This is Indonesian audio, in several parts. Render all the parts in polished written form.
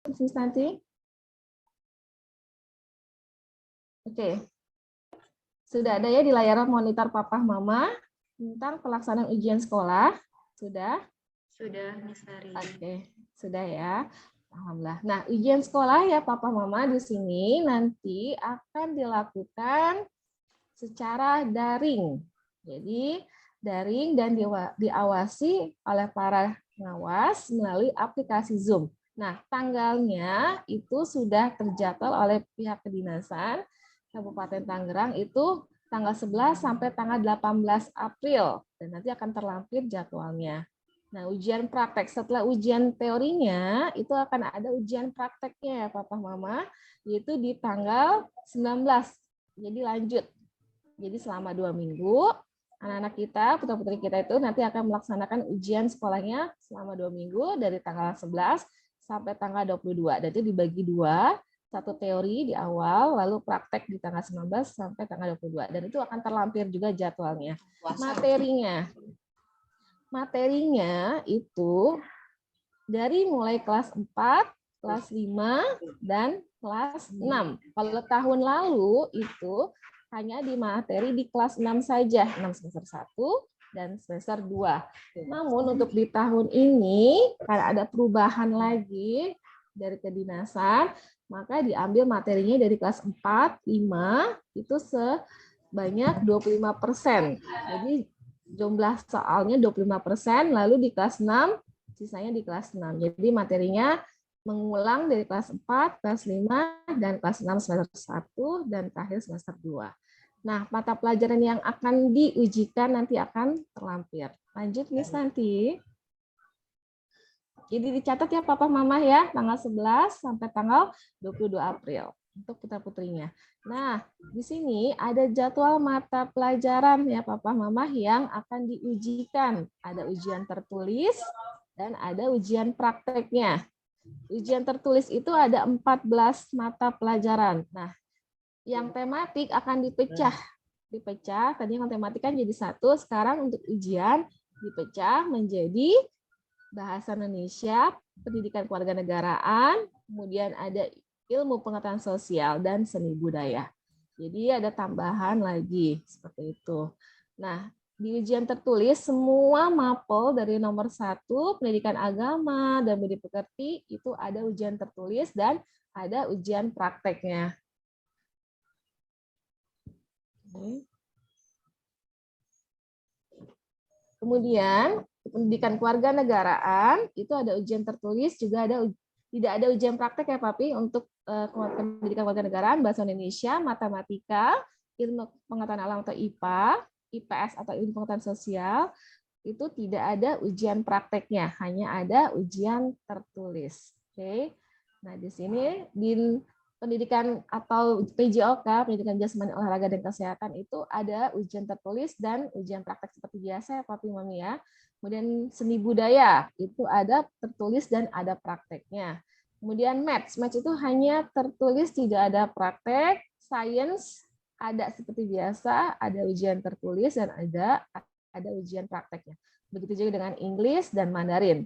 Nanti. Oke. Sudah ada ya di layar monitor Papa Mama tentang pelaksanaan ujian sekolah? Sudah? Sudah, Miss Sari. Oke, sudah ya. Alhamdulillah. Nah, ujian sekolah ya Papa Mama di sini nanti akan dilakukan secara daring. Jadi, daring dan diawasi oleh para pengawas melalui aplikasi Zoom. Nah, tanggalnya itu sudah terjadwal oleh pihak kedinasan Kabupaten Tangerang itu tanggal 11 sampai tanggal 18 April. Dan nanti akan terlampir jadwalnya. Nah, ujian praktek setelah ujian teorinya itu akan ada ujian prakteknya ya Papa Mama, yaitu di tanggal 19. Jadi lanjut. Jadi selama 2 minggu anak-anak kita, putra-putri kita itu nanti akan melaksanakan ujian sekolahnya selama 2 minggu dari tanggal 11 sampai tanggal 22. Dan itu dibagi dua, satu teori di awal, lalu praktek di tanggal 19 sampai tanggal 22. Dan itu akan terlampir juga jadwalnya. Materinya itu dari mulai kelas 4, kelas 5, dan kelas 6. Kalau tahun lalu itu hanya di materi di kelas 6 saja, 6 semester 1 dan semester 2. Namun untuk di tahun ini, karena ada perubahan lagi dari kedinasan, maka diambil materinya dari kelas 4, 5, itu sebanyak 25%. Jadi jumlah soalnya 25%, lalu di kelas 6, sisanya di kelas 6. Jadi materinya mengulang dari kelas 4, kelas 5, dan kelas 6 semester 1, dan terakhir semester 2. Nah, mata pelajaran yang akan diujikan nanti akan terlampir. Lanjut, Miss Nanti. Jadi dicatat ya Papa Mama ya, tanggal 11 sampai tanggal 22 April untuk putra-putrinya. Nah, di sini ada jadwal mata pelajaran ya Papa Mama yang akan diujikan. Ada ujian tertulis dan ada ujian prakteknya. Ujian tertulis itu ada 14 mata pelajaran. Nah, yang tematik akan dipecah. Tadi yang tematik kan jadi satu, sekarang untuk ujian dipecah menjadi bahasa Indonesia, pendidikan kewarganegaraan, kemudian ada ilmu pengetahuan sosial, dan seni budaya. Jadi ada tambahan lagi, seperti itu. Nah, di ujian tertulis, semua mapel dari nomor 1, pendidikan agama, dan budi pekerti, itu ada ujian tertulis dan ada ujian prakteknya. Kemudian, pendidikan kewarganegaraan, itu ada ujian tertulis, juga tidak ada ujian praktek ya Papi, untuk pendidikan kewarganegaraan, bahasa Indonesia, matematika, ilmu pengetahuan alam atau IPA, IPS atau ilmu pengetahuan sosial, itu tidak ada ujian prakteknya, hanya ada ujian tertulis. Oke. Nah, di sini di pendidikan atau PJOK, pendidikan jasmani olahraga dan kesehatan, itu ada ujian tertulis dan ujian praktek seperti biasa ya Papi Mami ya. Kemudian seni budaya itu ada tertulis dan ada prakteknya. Kemudian maths itu hanya tertulis tidak ada praktek. Science ada seperti biasa, ada ujian tertulis dan ada ujian prakteknya. Begitu juga dengan English dan Mandarin.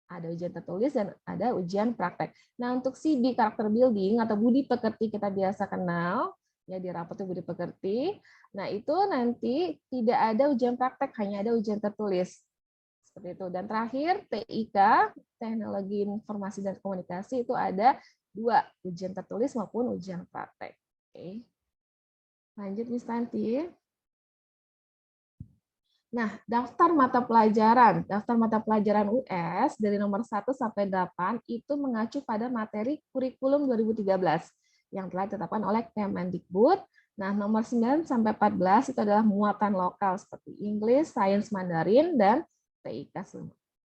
Ada ujian tertulis dan ada ujian praktek. Nah, untuk CB karakter building atau budi pekerti kita biasa kenal, ya di rapat budi pekerti. Nah, itu nanti tidak ada ujian praktek, hanya ada ujian tertulis. Seperti itu. Dan terakhir TIK, teknologi informasi dan komunikasi, itu ada 2, ujian tertulis maupun ujian praktek. Oke. Lanjut Miss Tanti. Nah, daftar mata pelajaran US dari nomor 1 sampai 8 itu mengacu pada materi kurikulum 2013 yang telah ditetapkan oleh Kemendikbud. Nah, nomor 9 sampai 14 itu adalah muatan lokal seperti English, Science, Mandarin, dan TIK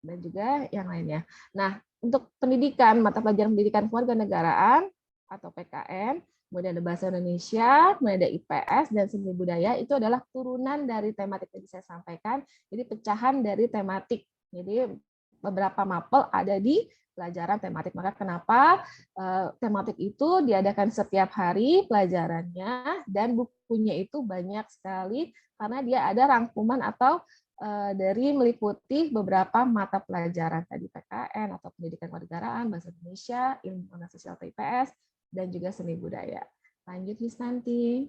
dan juga yang lainnya. Nah, untuk pendidikan, mata pelajaran pendidikan kewarganegaraan atau PKN, kemudian ada bahasa Indonesia, kemudian ada IPS dan seni budaya, itu adalah turunan dari tematik yang saya sampaikan, jadi pecahan dari tematik. Jadi beberapa mapel ada di pelajaran tematik. Maka kenapa tematik itu diadakan setiap hari pelajarannya dan bukunya itu banyak sekali karena dia ada rangkuman atau dari meliputi beberapa mata pelajaran tadi PKN atau pendidikan kewarganegaraan, bahasa Indonesia, ilmu pengetahuan sosial atau IPS, dan juga seni budaya. Lanjut Miss Nanti.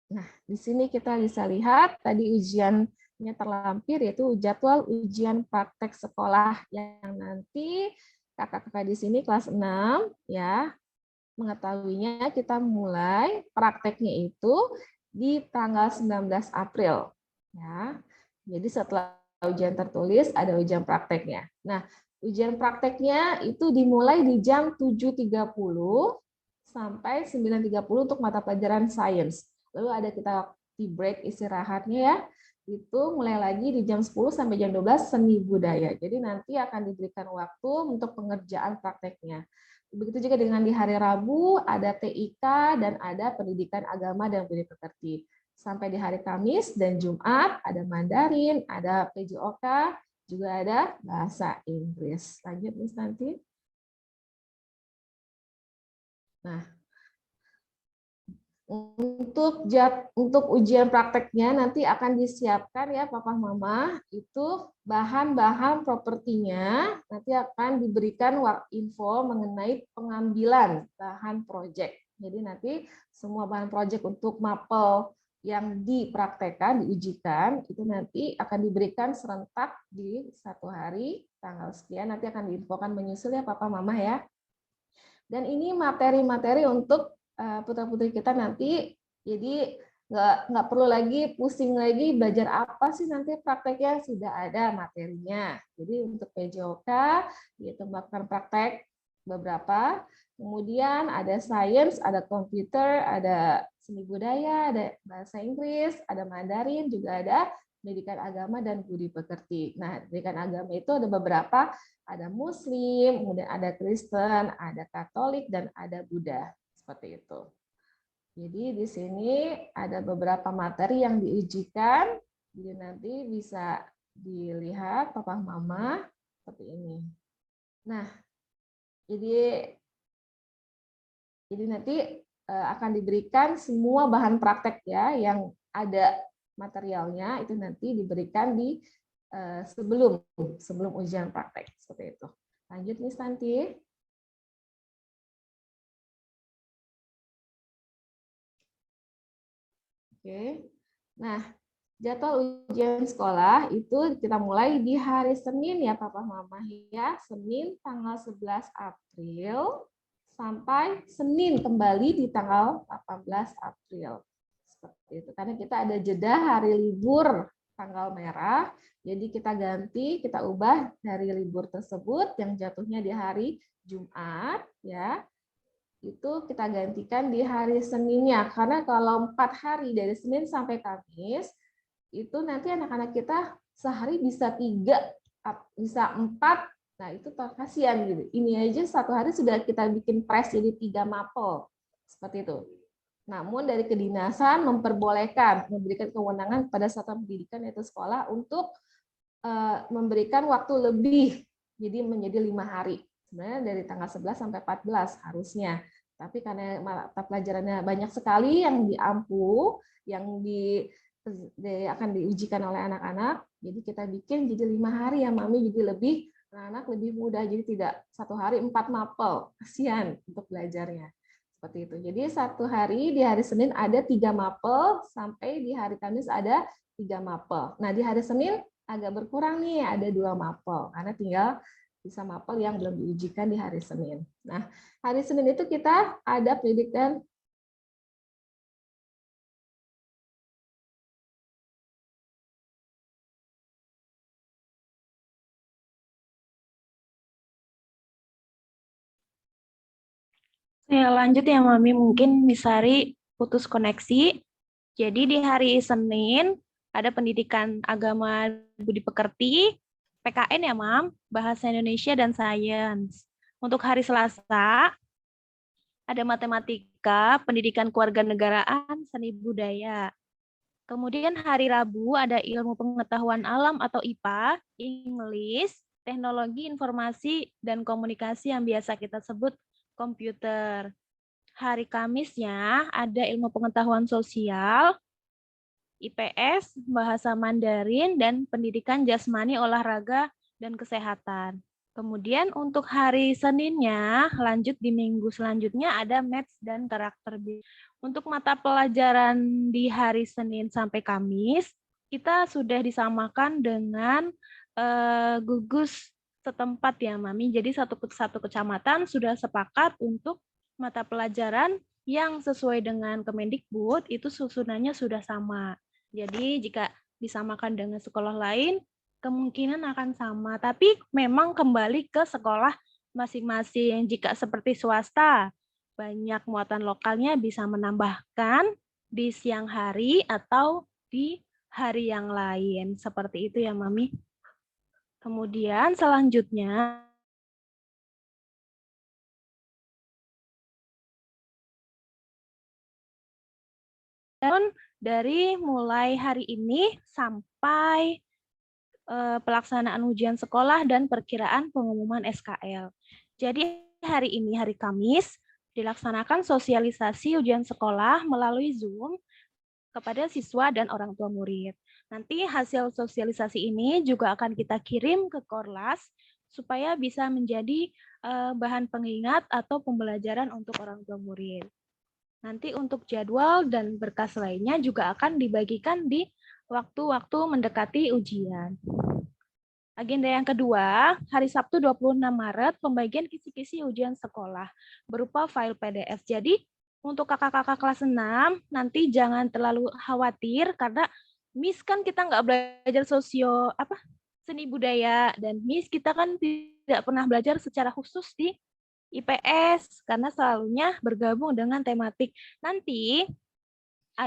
Nah, di sini kita bisa lihat tadi ujiannya terlampir, yaitu jadwal ujian praktek sekolah yang nanti kakak-kakak di sini kelas 6 ya mengetahuinya. Kita mulai prakteknya itu di tanggal 19 April. Ya. Jadi setelah ujian tertulis ada ujian prakteknya. Nah, ujian prakteknya itu dimulai di jam 7.30 sampai 9.30 untuk mata pelajaran sains. Lalu ada kita tea break istirahatnya ya. Itu mulai lagi di jam 10 sampai jam 12 seni budaya. Jadi nanti akan diberikan waktu untuk pengerjaan prakteknya. Begitu juga dengan di hari Rabu ada TIK dan ada pendidikan agama dan budi pekerti. Sampai di hari Kamis dan Jumat ada Mandarin, ada PJOK, juga ada bahasa Inggris. Lanjut Miss nanti. Nah, untuk ujian prakteknya nanti akan disiapkan ya Papa Mama, itu bahan-bahan propertinya nanti akan diberikan info mengenai pengambilan bahan proyek. Jadi nanti semua bahan proyek untuk mapel yang dipraktekkan, diujikan, itu nanti akan diberikan serentak di satu hari, tanggal sekian, nanti akan diinfokan menyusul ya Papa Mama ya. Dan ini materi-materi untuk putra-putri kita nanti, jadi nggak perlu lagi pusing lagi belajar apa sih nanti prakteknya, sudah ada materinya. Jadi untuk PJOK yaitu melakukan praktek beberapa, kemudian ada sains, ada komputer, ada seni budaya, ada bahasa Inggris, ada Mandarin, juga ada pendidikan agama dan budi pekerti. Nah, pendidikan agama itu ada beberapa, ada Muslim, kemudian ada Kristen, ada Katolik, dan ada Buddha. Seperti itu. Jadi di sini ada beberapa materi yang diujikan, jadi nanti bisa dilihat Papa Mama seperti ini. Nah, jadi nanti akan diberikan semua bahan praktek ya yang ada materialnya itu nanti diberikan di sebelum ujian praktek seperti itu. Lanjut Miss Santi. Oke. Nah, jadwal ujian sekolah itu kita mulai di hari Senin ya Papa Mama ya. Senin tanggal 11 April sampai Senin kembali di tanggal 18 April. Seperti itu. Karena kita ada jeda hari libur tanggal merah, jadi kita ganti, kita ubah dari libur tersebut yang jatuhnya di hari Jumat ya. Itu kita gantikan di hari Seninnya, karena kalau 4 hari dari Senin sampai Kamis itu nanti anak-anak kita sehari bisa 3, bisa 4, nah itu kasihan gitu. Ini aja satu hari sudah kita bikin press jadi 3 mapel seperti itu. Namun dari kedinasan memperbolehkan, memberikan kewenangan pada satuan pendidikan yaitu sekolah untuk memberikan waktu lebih, jadi menjadi 5 hari. Sebenarnya dari tanggal 11 sampai 14 harusnya. Tapi karena mata pelajarannya banyak sekali yang diampu, yang akan diujikan oleh anak-anak, jadi kita bikin jadi 5 hari ya Mami, jadi lebih anak lebih mudah, jadi tidak satu hari 4 mapel, kasihan untuk belajarnya. Seperti itu. Jadi satu hari di hari Senin ada 3 mapel, sampai di hari Kamis ada 3 mapel. Nah di hari Senin agak berkurang nih, ada 2 mapel, karena tinggal bisa mapel yang belum diujikan di hari Senin. Nah, hari Senin itu kita ada pendidikan Ya, lanjut ya Mami, mungkin Misari putus koneksi. Jadi di hari Senin ada pendidikan agama budi pekerti, PKN ya Mam, bahasa Indonesia dan sains. Untuk hari Selasa ada matematika, pendidikan kewarganegaraan, seni budaya. Kemudian hari Rabu ada ilmu pengetahuan alam atau IPA, English, teknologi informasi dan komunikasi yang biasa kita sebut komputer. Hari Kamisnya ada ilmu pengetahuan sosial, IPS, bahasa Mandarin, dan pendidikan jasmani, olahraga, dan kesehatan. Kemudian untuk hari Seninnya, lanjut di minggu selanjutnya ada Maths dan karakter. Untuk mata pelajaran di hari Senin sampai Kamis, kita sudah disamakan dengan gugus setempat ya Mami. Jadi satu kecamatan sudah sepakat untuk mata pelajaran yang sesuai dengan Kemendikbud itu susunannya sudah sama. Jadi jika disamakan dengan sekolah lain kemungkinan akan sama, tapi memang kembali ke sekolah masing-masing. Jika seperti swasta banyak muatan lokalnya bisa menambahkan di siang hari atau di hari yang lain. Seperti itu ya Mami. Kemudian selanjutnya dari mulai hari ini sampai pelaksanaan ujian sekolah dan perkiraan pengumuman SKL. Jadi hari ini, hari Kamis, dilaksanakan sosialisasi ujian sekolah melalui Zoom kepada siswa dan orang tua murid. Nanti hasil sosialisasi ini juga akan kita kirim ke Korlas supaya bisa menjadi bahan pengingat atau pembelajaran untuk orang tua murid. Nanti untuk jadwal dan berkas lainnya juga akan dibagikan di waktu-waktu mendekati ujian. Agenda yang kedua, hari Sabtu 26 Maret, pembagian kisi-kisi ujian sekolah berupa file PDF. Jadi untuk kakak-kakak kelas 6, nanti jangan terlalu khawatir karena Miss kan kita nggak belajar seni budaya, dan Miss kita kan tidak pernah belajar secara khusus di IPS karena selalunya bergabung dengan tematik. Nanti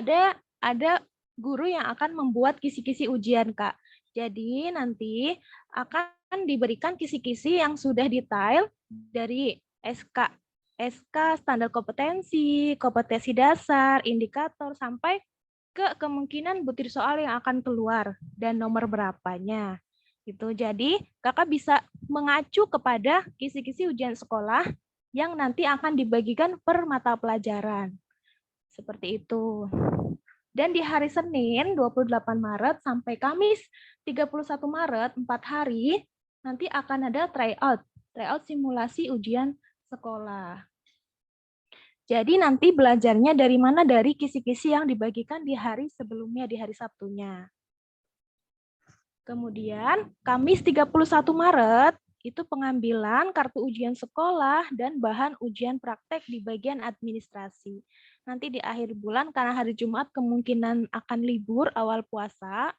ada guru yang akan membuat kisi-kisi ujian, Kak. Jadi nanti akan diberikan kisi-kisi yang sudah detail dari SK standar kompetensi, kompetensi dasar, indikator, sampai ke kemungkinan butir soal yang akan keluar dan nomor berapanya. Gitu. Jadi kakak bisa mengacu kepada kisi-kisi ujian sekolah yang nanti akan dibagikan per mata pelajaran. Seperti itu. Dan di hari Senin 28 Maret sampai Kamis 31 Maret, 4 hari, nanti akan ada tryout simulasi ujian sekolah. Jadi nanti belajarnya dari mana? Dari kisi-kisi yang dibagikan di hari sebelumnya, di hari Sabtunya. Kemudian Kamis 31 Maret itu pengambilan kartu ujian sekolah dan bahan ujian praktek di bagian administrasi. Nanti di akhir bulan karena hari Jumat kemungkinan akan libur awal puasa,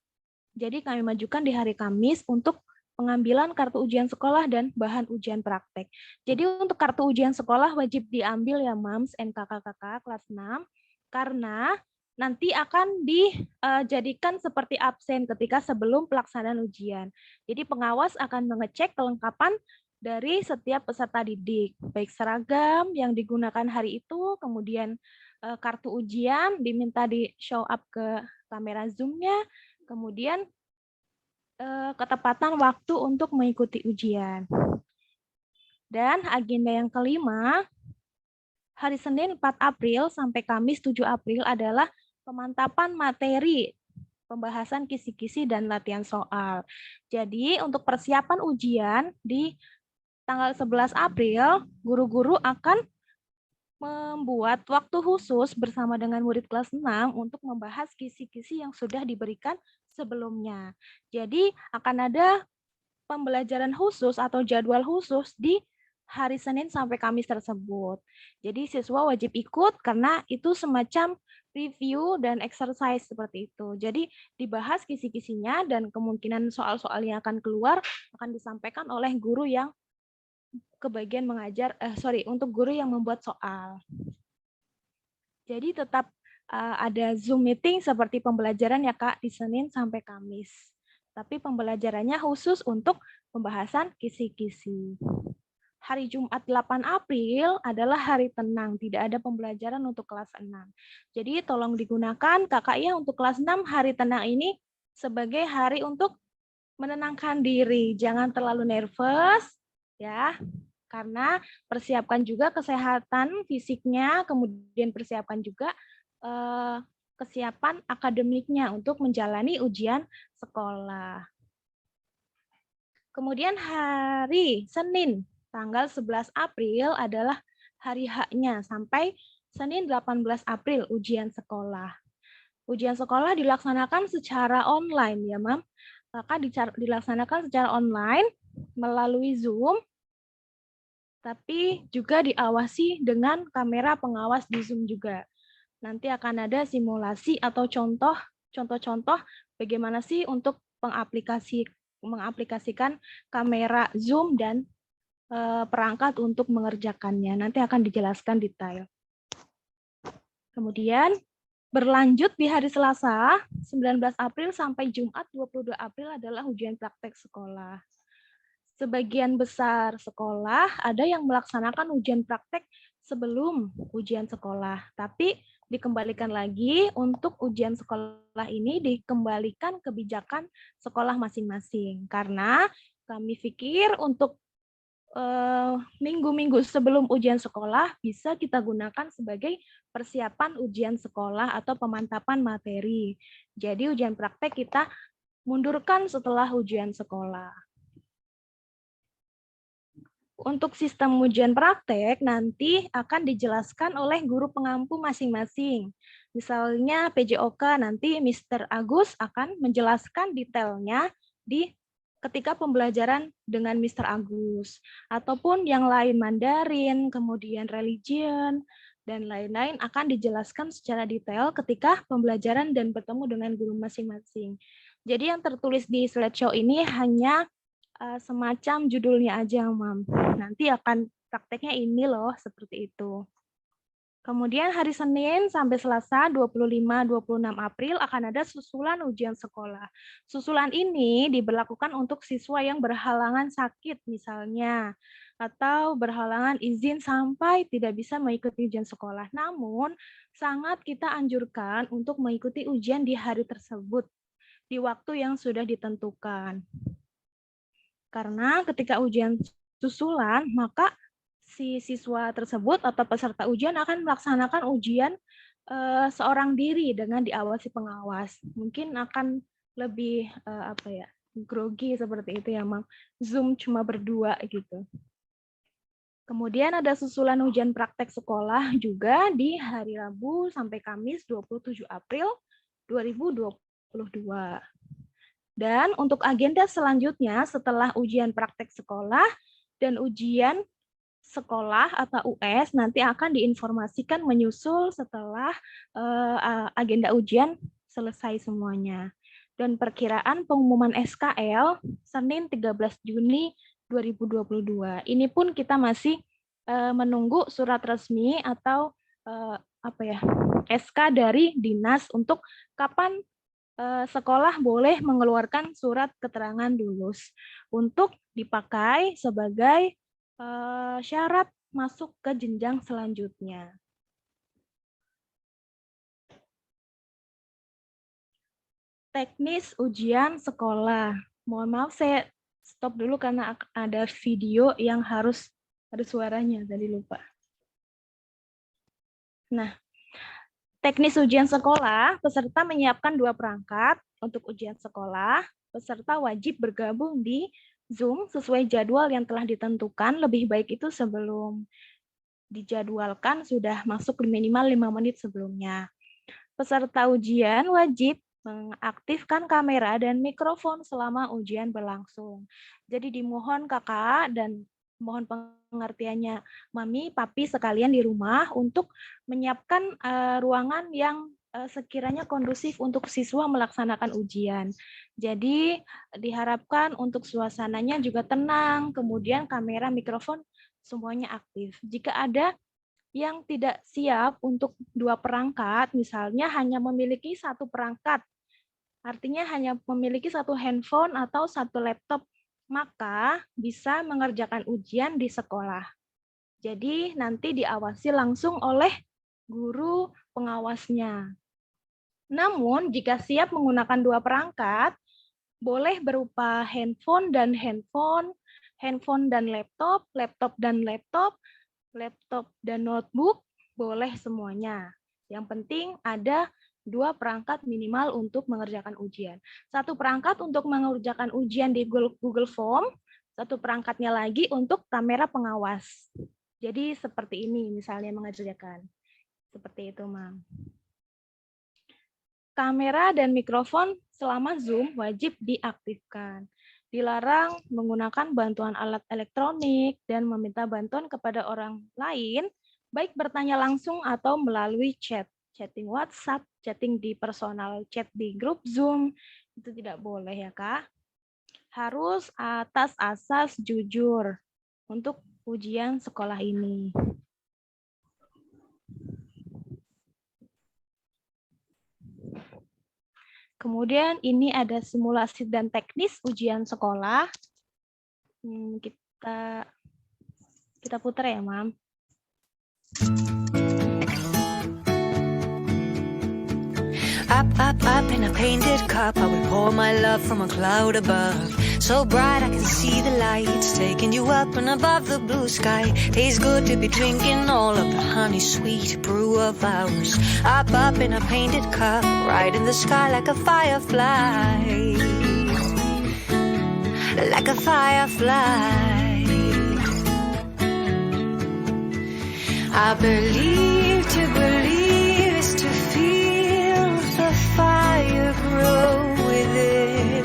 jadi kami majukan di hari Kamis untuk pengambilan kartu ujian sekolah dan bahan ujian praktek. Jadi untuk kartu ujian sekolah wajib diambil ya Mams and kakak-kakak kelas 6, karena nanti akan dijadikan seperti absen ketika sebelum pelaksanaan ujian. Jadi pengawas akan mengecek kelengkapan dari setiap peserta didik, baik seragam yang digunakan hari itu, kemudian kartu ujian diminta di show up ke kamera Zoom-nya, kemudian ketepatan waktu untuk mengikuti ujian. Dan agenda yang kelima, hari Senin 4 April sampai Kamis 7 April adalah pemantapan materi, pembahasan kisi-kisi dan latihan soal. Jadi untuk persiapan ujian di tanggal 11 April, guru-guru akan membuat waktu khusus bersama dengan murid kelas 6 untuk membahas kisi-kisi yang sudah diberikan sebelumnya. Jadi akan ada pembelajaran khusus atau jadwal khusus di hari Senin sampai Kamis tersebut. Jadi siswa wajib ikut karena itu semacam review dan exercise seperti itu. Jadi dibahas kisi-kisinya dan kemungkinan soal-soal yang akan keluar akan disampaikan oleh guru yang kebagian mengajar, untuk guru yang membuat soal. Jadi tetap ada Zoom meeting seperti pembelajaran ya Kak di Senin sampai Kamis. Tapi pembelajarannya khusus untuk pembahasan kisi-kisi. Hari Jumat 8 April adalah hari tenang, tidak ada pembelajaran untuk kelas 6. Jadi tolong digunakan Kakak ya untuk kelas 6 hari tenang ini sebagai hari untuk menenangkan diri. Jangan terlalu nervous ya. Karena persiapkan juga kesehatan fisiknya, kemudian persiapkan juga kesiapan akademiknya untuk menjalani ujian sekolah. Kemudian hari Senin, tanggal 11 April adalah hari H-nya sampai Senin 18 April ujian sekolah. Ujian sekolah dilaksanakan secara online ya, Mam. Maka dilaksanakan secara online melalui Zoom, tapi juga diawasi dengan kamera pengawas di Zoom juga. Nanti akan ada simulasi atau contoh-contoh bagaimana sih untuk mengaplikasikan kamera Zoom dan perangkat untuk mengerjakannya. Nanti akan dijelaskan detail. Kemudian berlanjut di hari Selasa 19 April sampai Jumat 22 April adalah ujian praktek sekolah. Sebagian besar sekolah ada yang melaksanakan ujian praktek sebelum ujian sekolah, tapi dikembalikan lagi untuk ujian sekolah ini dikembalikan kebijakan sekolah masing-masing. Karena kami pikir untuk minggu-minggu sebelum ujian sekolah bisa kita gunakan sebagai persiapan ujian sekolah atau pemantapan materi. Jadi ujian praktek kita mundurkan setelah ujian sekolah. Untuk sistem ujian praktek nanti akan dijelaskan oleh guru pengampu masing-masing. Misalnya PJOK nanti Mr. Agus akan menjelaskan detailnya ketika pembelajaran dengan Mr. Agus. Ataupun yang lain Mandarin, kemudian religion, dan lain-lain akan dijelaskan secara detail ketika pembelajaran dan bertemu dengan guru masing-masing. Jadi yang tertulis di slideshow ini hanya semacam judulnya aja, Mam. Nanti akan prakteknya ini loh, seperti itu. Kemudian hari Senin sampai Selasa 25-26 April akan ada susulan ujian sekolah. Susulan ini diberlakukan untuk siswa yang berhalangan sakit misalnya, atau berhalangan izin sampai tidak bisa mengikuti ujian sekolah. Namun, sangat kita anjurkan untuk mengikuti ujian di hari tersebut, di waktu yang sudah ditentukan. Karena ketika ujian susulan, maka si siswa tersebut atau peserta ujian akan melaksanakan ujian seorang diri dengan diawasi pengawas. Mungkin akan lebih grogi seperti itu ya, Mam. Zoom cuma berdua gitu. Kemudian ada susulan ujian praktek sekolah juga di hari Rabu sampai Kamis 27 April 2022. Dan untuk agenda selanjutnya setelah ujian praktek sekolah dan ujian sekolah atau US nanti akan diinformasikan menyusul setelah agenda ujian selesai semuanya. Dan perkiraan pengumuman SKL Senin 13 Juni 2022. Ini pun kita masih menunggu surat resmi atau SK dari dinas untuk kapan sekolah boleh mengeluarkan surat keterangan lulus untuk dipakai sebagai syarat masuk ke jenjang selanjutnya. Teknis ujian sekolah. Mohon maaf saya stop dulu karena ada video yang harus ada suaranya, tadi lupa. Nah, teknis ujian sekolah, peserta menyiapkan 2 perangkat untuk ujian sekolah. Peserta wajib bergabung di Zoom sesuai jadwal yang telah ditentukan, lebih baik itu sebelum dijadwalkan sudah masuk minimal 5 menit sebelumnya. Peserta ujian wajib mengaktifkan kamera dan mikrofon selama ujian berlangsung. Jadi dimohon kakak dan mohon pengertiannya Mami, Papi sekalian di rumah untuk menyiapkan ruangan yang sekiranya kondusif untuk siswa melaksanakan ujian. Jadi diharapkan untuk suasananya juga tenang, kemudian kamera, mikrofon semuanya aktif. Jika ada yang tidak siap untuk 2 perangkat, misalnya hanya memiliki 1 perangkat, artinya hanya memiliki 1 handphone atau 1 laptop, maka bisa mengerjakan ujian di sekolah. Jadi nanti diawasi langsung oleh guru pengawasnya. Namun, jika siap menggunakan 2 perangkat, boleh berupa handphone dan handphone, handphone dan laptop, laptop dan laptop, laptop dan notebook, boleh semuanya. Yang penting ada 2 perangkat minimal untuk mengerjakan ujian. 1 perangkat untuk mengerjakan ujian di Google Form, 1 perangkatnya lagi untuk kamera pengawas. Jadi seperti ini misalnya mengerjakan. Seperti itu, Mam. Kamera dan mikrofon selama Zoom wajib diaktifkan. Dilarang menggunakan bantuan alat elektronik dan meminta bantuan kepada orang lain, baik bertanya langsung atau melalui chat. Chatting WhatsApp, chatting di personal chat di grup Zoom, itu tidak boleh ya, Kak. Harus atas asas jujur untuk ujian sekolah ini. Kemudian ini ada simulasi dan teknis ujian sekolah. Kita putar ya, Mam. Up in a painted cup, I would pour my love from a cloud above. So bright I can see the lights, taking you up and above the blue sky. Tastes good to be drinking all of the honey sweet brew of ours. Up in a painted cup, right in the sky like a firefly. Like a firefly. I believe to believe is to feel the fire grow within.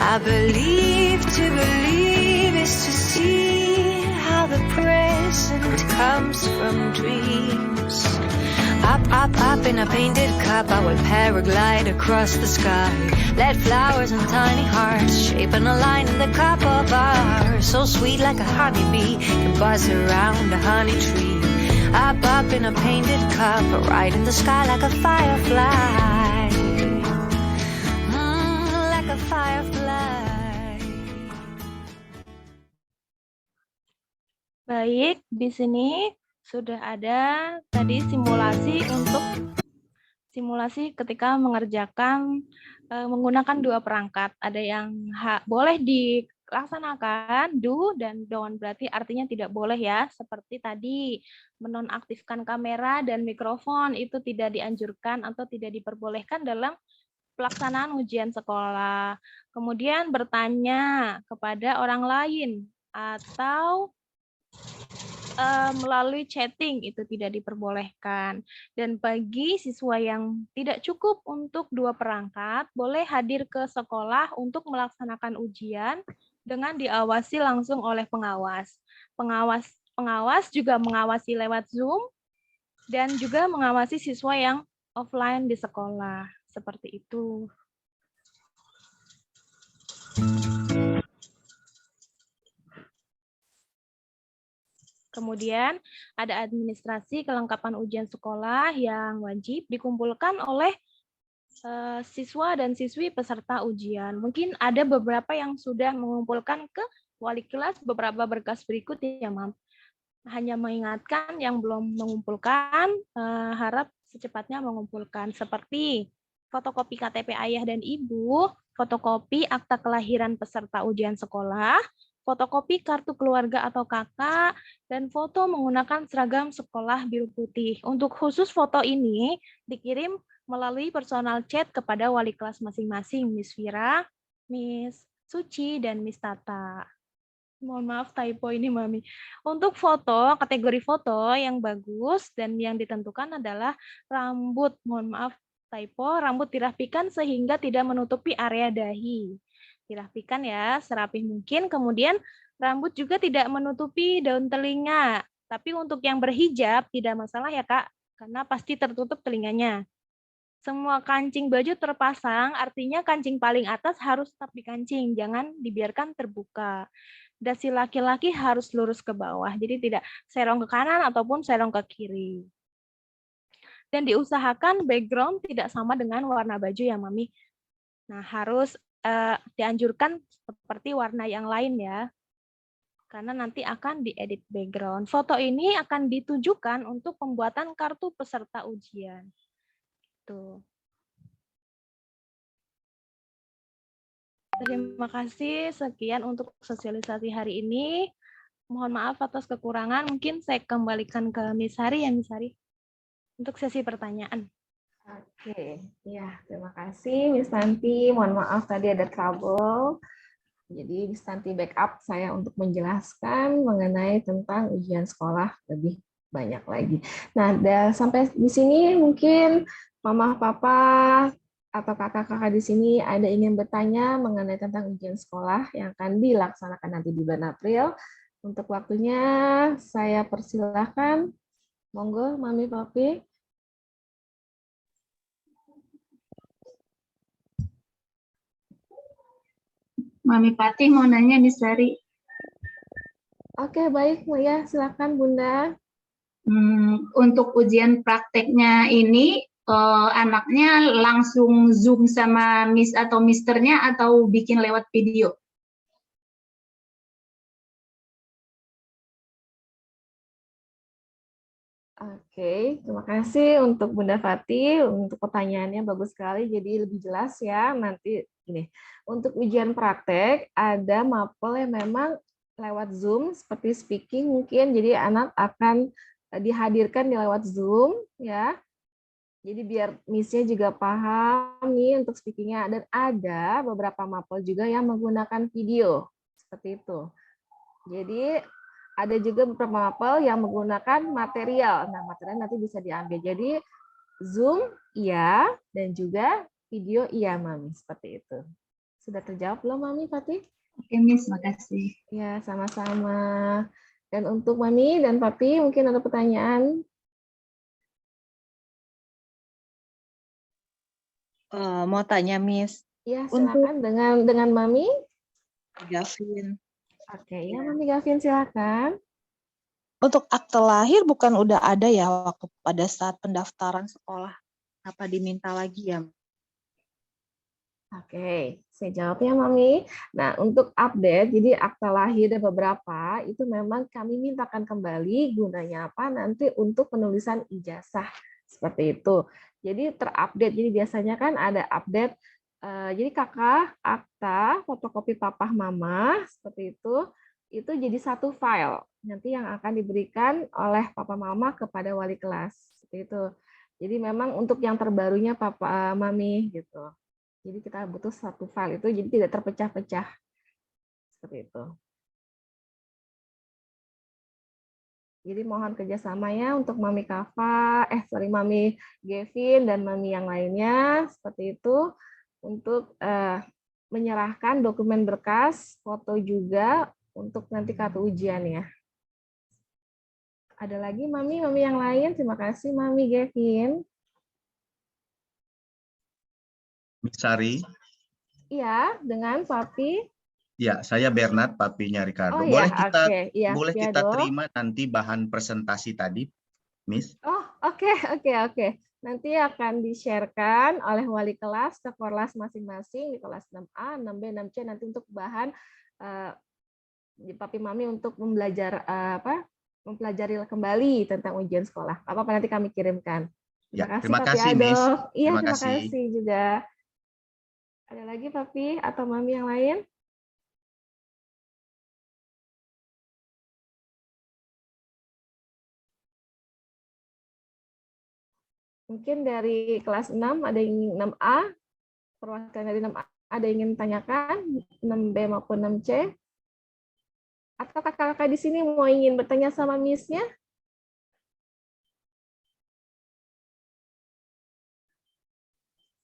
I believe to believe is to see how the present comes from dreams. Up in a painted cup, I will paraglide across the sky. Let flowers and tiny hearts shaping a line in the cup of ours. So sweet like a honeybee can buzz around a honey tree. Up in a painted cup, right in the sky like a firefly. Like a firefly. Baik, di sini sudah ada tadi simulasi ketika mengerjakan menggunakan 2 perangkat. Ada yang boleh dilaksanakan, do dan don't, berarti artinya tidak boleh ya. Seperti tadi, menonaktifkan kamera dan mikrofon itu tidak dianjurkan atau tidak diperbolehkan dalam pelaksanaan ujian sekolah. Kemudian bertanya kepada orang lain atau melalui chatting itu tidak diperbolehkan. Dan bagi siswa yang tidak cukup untuk 2 perangkat, boleh hadir ke sekolah untuk melaksanakan ujian dengan diawasi langsung oleh pengawas. Pengawas juga mengawasi lewat Zoom dan juga mengawasi siswa yang offline di sekolah. Seperti itu. Kemudian ada administrasi kelengkapan ujian sekolah yang wajib dikumpulkan oleh siswa dan siswi peserta ujian. Mungkin ada beberapa yang sudah mengumpulkan ke wali kelas beberapa berkas berikut ya, Mam. Hanya mengingatkan yang belum mengumpulkan, harap secepatnya mengumpulkan. Seperti fotokopi KTP ayah dan ibu, fotokopi akta kelahiran peserta ujian sekolah, fotokopi kartu keluarga atau kakak, dan foto menggunakan seragam sekolah biru putih. Untuk khusus foto ini dikirim melalui personal chat kepada wali kelas masing-masing, Miss Vira, Miss Suci, dan Miss Tata. Mohon maaf typo ini, Mami. Untuk foto, kategori foto yang bagus dan yang ditentukan adalah rambut. Mohon maaf typo, rambut dirapikan sehingga tidak menutupi area dahi. Dirapikan ya, serapih mungkin. Kemudian rambut juga tidak menutupi daun telinga. Tapi untuk yang berhijab tidak masalah ya, Kak, karena pasti tertutup telinganya. Semua kancing baju terpasang, artinya kancing paling atas harus tetap dikancing, jangan dibiarkan terbuka. Dasi laki-laki harus lurus ke bawah, jadi tidak serong ke kanan ataupun serong ke kiri. Dan diusahakan background tidak sama dengan warna baju ya, Mami. Nah, harus dianjurkan seperti warna yang lain ya, karena nanti akan diedit background. Foto ini akan ditujukan untuk pembuatan kartu peserta ujian. Tuh. Terima kasih, sekian untuk sosialisasi hari ini. Mohon maaf atas kekurangan, mungkin saya kembalikan ke Miss Hari ya, Miss Hari, untuk sesi pertanyaan. Oke, ya terima kasih Miss Tanti. Mohon maaf tadi ada trouble. Jadi Miss Tanti backup saya untuk menjelaskan mengenai tentang ujian sekolah lebih banyak lagi. Nah, sampai di sini mungkin mama, papa, atau kakak-kakak di sini ada ingin bertanya mengenai tentang ujian sekolah yang akan dilaksanakan nanti di bulan April. Untuk waktunya saya persilahkan. Monggo, Mami, Papi. Mami Patih mau nanya Miss Sari. Oke, baik, ya, silakan Bunda. Untuk ujian prakteknya ini anaknya langsung Zoom sama Miss atau Misternya atau bikin lewat video? Oke, terima kasih untuk Bunda Fatih untuk pertanyaannya bagus sekali, jadi lebih jelas ya nanti ini. Untuk ujian praktek ada mapel yang memang lewat Zoom seperti speaking mungkin, jadi anak akan dihadirkan di lewat Zoom ya. Jadi biar Miss-nya juga paham nih untuk speakingnya, dan ada beberapa mapel juga yang menggunakan video seperti itu. Jadi ada juga beberapa mapel yang menggunakan material. Nah, material nanti bisa diambil. Jadi Zoom iya dan juga video iya, Mami. Seperti itu. Sudah terjawab belum, Mami, Fatih? Oke, Miss, makasih. Ya, sama-sama. Dan untuk Mami dan Papi, mungkin ada pertanyaan? Mau tanya, Miss. Ya, Untuk silakan dengan Mami. Gavin. Oke, ya Mami Gavin, silakan. Untuk akte lahir bukan udah ada ya waktu pada saat pendaftaran sekolah? Apa diminta lagi ya? Oke, saya jawab ya Mami. Nah, untuk update, jadi akta lahir ada beberapa, itu memang kami mintakan kembali gunanya apa nanti untuk penulisan ijazah. Seperti itu. Jadi terupdate, jadi biasanya kan ada update, jadi kakak, akta, fotokopi papa mama, seperti itu jadi satu file. Nanti yang akan diberikan oleh papa mama kepada wali kelas. Seperti itu. Jadi memang untuk yang terbarunya papa mami gitu. Jadi kita butuh satu file itu, jadi tidak terpecah-pecah. Seperti itu. Jadi mohon kerjasamanya untuk Mami Kava, Mami Gavin, dan Mami yang lainnya, seperti itu, untuk menyerahkan dokumen berkas, foto juga, untuk nanti kartu ujian ya. Ada lagi Mami yang lain? Terima kasih Mami Gavin. Miss Sari. Iya, dengan Papi. Ya, saya Bernard, papinya Ricardo. Oh ya, Boleh ya, kita dong. terima nanti bahan presentasi tadi, Miss? Oh, oke. Nanti akan di-sharekan oleh wali kelas ke kelas masing-masing di kelas 6A, 6B, 6C nanti untuk bahan Papi Mami untuk mempelajari kembali tentang ujian sekolah. Apa nanti kami kirimkan. Terima Papi kasih, Ado. Miss. Iya, Terima terima kasih. kasih juga. Ada lagi Papi atau Mami yang lain? Mungkin dari kelas 6 ada yang 6A, perwakilan dari 6A ada yang ingin tanyakan, 6B maupun 6C? Atau kakak-kakak di sini mau ingin bertanya sama Miss-nya?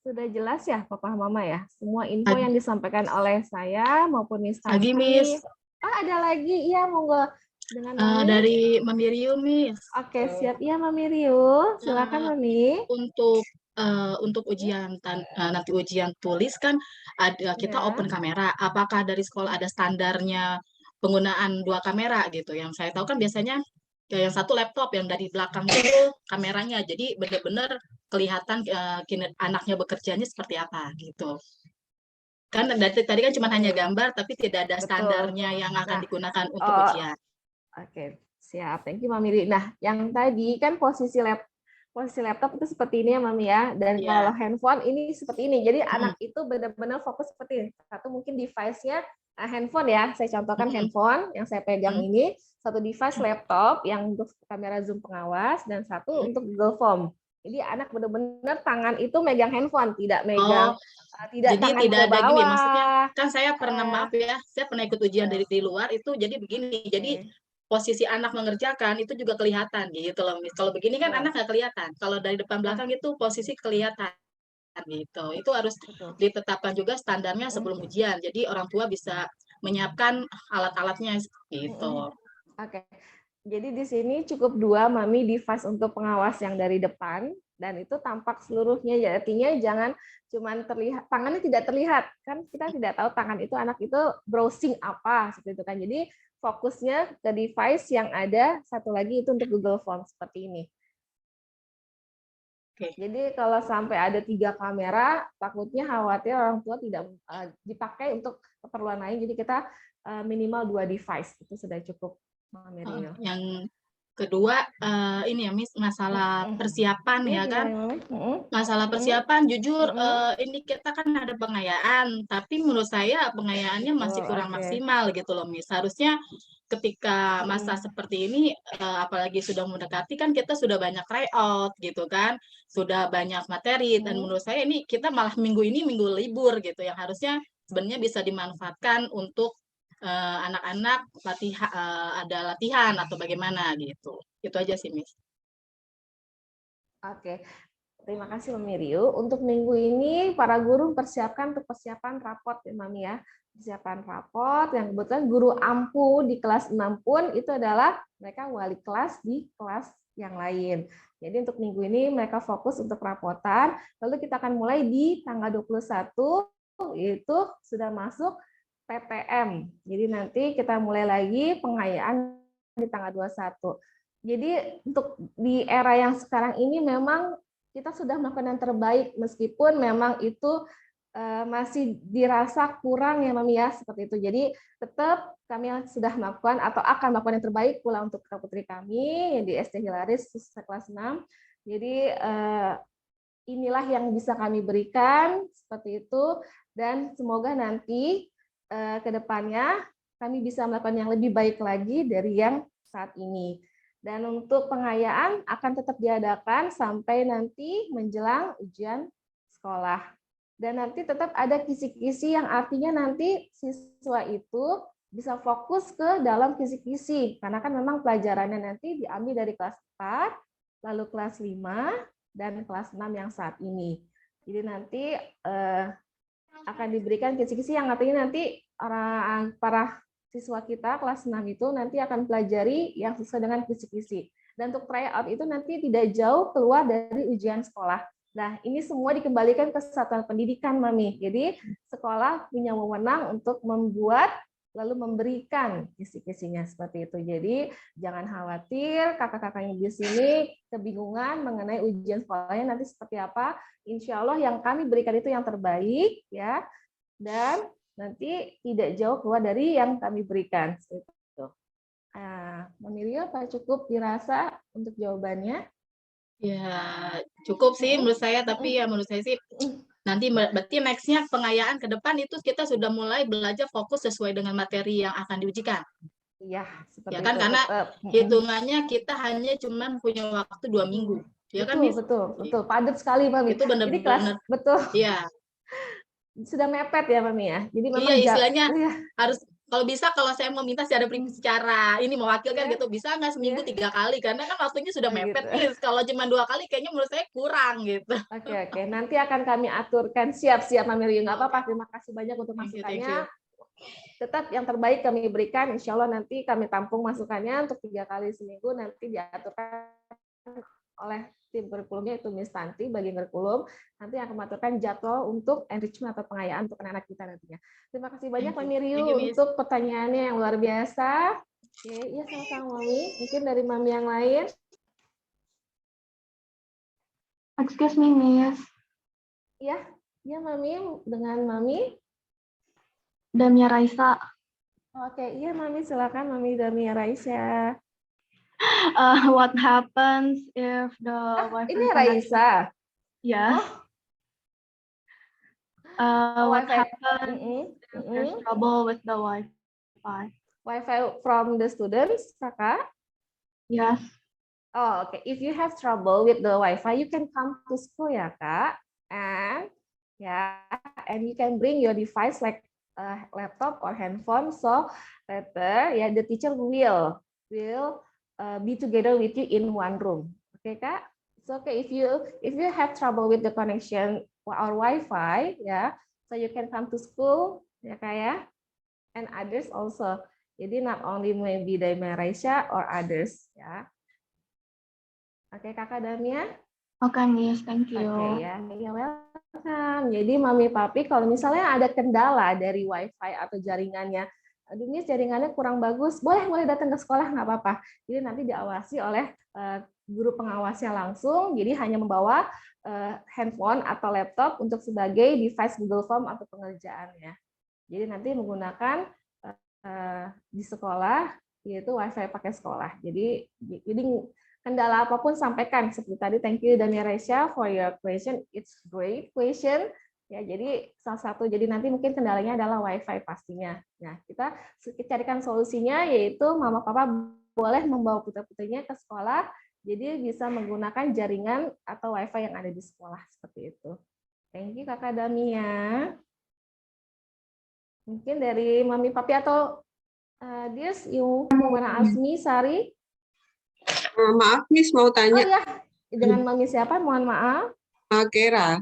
Sudah jelas ya Papa Mama ya? Semua info yang disampaikan oleh saya maupun Miss Tanti. Lagi, Miss. Ada lagi. Iya, monggo. Dengan Mami. Dari Mami Rio, Miss. Oke, siap. Iya, Mami Rio. Silakan, Mami. Untuk ujian nanti ujian tulis kan ada kita open kamera. Apakah dari sekolah ada standarnya penggunaan 2 kamera gitu? Yang saya tahu kan biasanya yang satu laptop, yang dari belakang itu kameranya. Jadi benar-benar kelihatan anaknya bekerjanya seperti apa gitu. Kan tadi kan cuma hanya gambar, tapi tidak ada standarnya yang akan digunakan untuk ujian. Oke, siap. Thank you, Mami Ri. Nah, yang tadi kan posisi laptop itu seperti ini ya, Mami ya. Dan kalau handphone ini seperti ini. Jadi anak itu benar-benar fokus seperti ini. Satu mungkin device-nya handphone ya. Saya contohkan handphone yang saya pegang ini. Satu device laptop yang untuk kamera zoom pengawas dan satu untuk Google Form. Jadi anak benar-benar tangan itu megang handphone, tidak megang, tidak Jadi tangan tidak ke ada gini, bawah. maksudnya kan saya pernah, Eh, maaf ya, saya pernah ikut ujian dari di luar itu jadi begini. Jadi Oke. posisi anak mengerjakan itu juga kelihatan gitu loh, Miss. Kalau begini kan Betul. anak nggak kelihatan. Kalau dari depan Nah, belakang itu posisi kelihatan gitu. Itu harus betul. ditetapkan juga standarnya sebelum ujian. Jadi orang tua bisa menyiapkan alat-alatnya gitu. Oke. Jadi di sini cukup 2 Mami device untuk pengawas yang dari depan dan itu tampak seluruhnya. Ya, artinya jangan cuman terlihat tangannya tidak terlihat. Kan kita tidak tahu tangan itu anak itu browsing apa seperti itu kan. Jadi fokusnya ke device yang ada, satu lagi itu untuk Google Form seperti ini. Oke. Jadi kalau sampai ada 3 kamera, takutnya khawatir orang tua tidak dipakai untuk keperluan lain. Jadi kita minimal 2 device itu sudah cukup. Mami Rio. Yang kedua ini ya, Miss, masalah persiapan Iya, ya kan. gimana? Masalah persiapan jujur ini kita kan ada pengayaan, tapi menurut saya pengayaannya masih kurang Oke. maksimal gitu loh, Miss. Harusnya ketika masa seperti ini apalagi sudah mendekati kan kita sudah banyak tryout gitu kan, sudah banyak materi dan menurut saya ini kita malah minggu ini minggu libur gitu yang harusnya sebenarnya bisa dimanfaatkan untuk anak-anak ada latihan atau bagaimana gitu. Itu aja sih, Miss. Oke. Terima kasih Mami Rio. Untuk minggu ini para guru persiapkan untuk persiapan rapot ya Mami ya. Persiapan rapot yang kebetulan guru ampu di kelas 6 pun itu adalah mereka wali kelas di kelas yang lain. Jadi untuk minggu ini mereka fokus untuk rapotan. Lalu kita akan mulai di tanggal 21 itu sudah masuk PTM. Jadi nanti kita mulai lagi pengayaan di tanggal 21. Jadi untuk di era yang sekarang ini memang kita sudah melakukan yang terbaik meskipun memang itu masih dirasa kurang ya Mami ya seperti itu. Jadi tetap kami sudah melakukan atau akan melakukan yang terbaik pula untuk putri kami di SD Hilaris kelas 6. Jadi inilah yang bisa kami berikan seperti itu dan semoga nanti ke depannya kami bisa melakukan yang lebih baik lagi dari yang saat ini. Dan untuk pengayaan akan tetap diadakan sampai nanti menjelang ujian sekolah. Dan nanti tetap ada kisi-kisi yang artinya nanti siswa itu bisa fokus ke dalam kisi-kisi. Karena kan memang pelajarannya nanti diambil dari kelas 4, lalu kelas 5, dan kelas 6 yang saat ini. Jadi nanti akan diberikan kisi-kisi yang artinya nanti para siswa kita kelas 6 itu nanti akan pelajari yang sesuai dengan kisi-kisi. Dan untuk tryout itu nanti tidak jauh keluar dari ujian sekolah. Nah, ini semua dikembalikan ke satuan pendidikan, Mami. Jadi sekolah punya wewenang untuk membuat lalu memberikan kisi-kisinya seperti itu. Jadi jangan khawatir kakak-kakaknya di sini kebingungan mengenai ujian sekolahnya nanti seperti apa. Insya Allah yang kami berikan itu yang terbaik ya, dan nanti tidak jauh keluar dari yang kami berikan. Seperti itu. Mami Rio, apa cukup dirasa untuk jawabannya? Ya cukup sih menurut saya, tapi ya menurut saya sih nanti berarti next-nya pengayaan ke depan itu kita sudah mulai belajar fokus sesuai dengan materi yang akan diujikan. Iya, seperti ya kan itu. Karena Tetap. hitungannya kita hanya cuma punya waktu 2 minggu. Ya kan, Miss? Betul. Padat sekali, Mami. Itu Jadi kelas betul. Iya. Sudah mepet ya, Mami ya. Jadi memang istilahnya harus kalau bisa kalau saya mau minta secara secara ini mewakilkan gitu bisa nggak seminggu 3 kali karena kan waktunya sudah mepet nih. Kalau cuma 2 kali kayaknya menurut saya kurang gitu. Oke. Nanti akan kami aturkan. Siap Mami Rio, nggak apa-apa. Terima kasih banyak untuk masukannya. Tetap yang terbaik kami berikan. Insya Allah nanti kami tampung masukannya untuk 3 kali seminggu nanti diaturkan oleh tim kurikulumnya itu Miss Tanti bagian kurikulum nanti akan mengaturkan jadwal untuk enrichment atau pengayaan untuk anak-anak kita nantinya. Terima kasih banyak Mami Rio untuk pertanyaannya yang luar biasa. Oke, iya sama-sama Mami. Mungkin dari Mami yang lain. Excuse me, Miss. Iya Mami, dengan Mami. Damia Raisa. Oke, iya Mami, silakan Mami Damia Raisa. What happens if the Wi-Fi ini Raisa? Yes. What happens if there's trouble with the Wi-Fi? Wi-Fi from the students, Kakak? Yes. Oh, okay. If you have trouble with the Wi-Fi, you can come to school ya Kak, and and you can bring your device like laptop or handphone. So later, the teacher will be together with you in one room. Okay Kak? So okay, if you have trouble with the connection or Wi-Fi, so you can come to school ya Kak ya, and others also. Jadi not only maybe the Malaysia or others ya. Oke, Kakak Damia. Oke, Miss, thank you. Oke ya, welcome. Jadi Mami Papi kalau misalnya ada kendala dari Wi-Fi atau jaringannya, aduh Miss jaringannya kurang bagus, boleh datang ke sekolah nggak apa-apa. Jadi nanti diawasi oleh guru pengawasnya langsung. Jadi hanya membawa handphone atau laptop untuk sebagai device Google Form atau pengerjaannya. Jadi nanti menggunakan di sekolah yaitu Wi-Fi pakai sekolah. Jadi kendala apapun sampaikan seperti tadi. Thank you Damia Resya for your question. It's great question. Ya, jadi salah satu jadi nanti mungkin kendalanya adalah Wi-Fi pastinya. Nah, kita carikan solusinya yaitu Mama Papa boleh membawa putra-putrinya ke sekolah jadi bisa menggunakan jaringan atau Wi-Fi yang ada di sekolah seperti itu. Thank you Kakak Damia. Mungkin dari Mami Papi atau Dias, you wanna ask me, Sari? Maaf, Miss, mau tanya. Oh ya, dengan Mami siapa? Mohon maaf. Kera.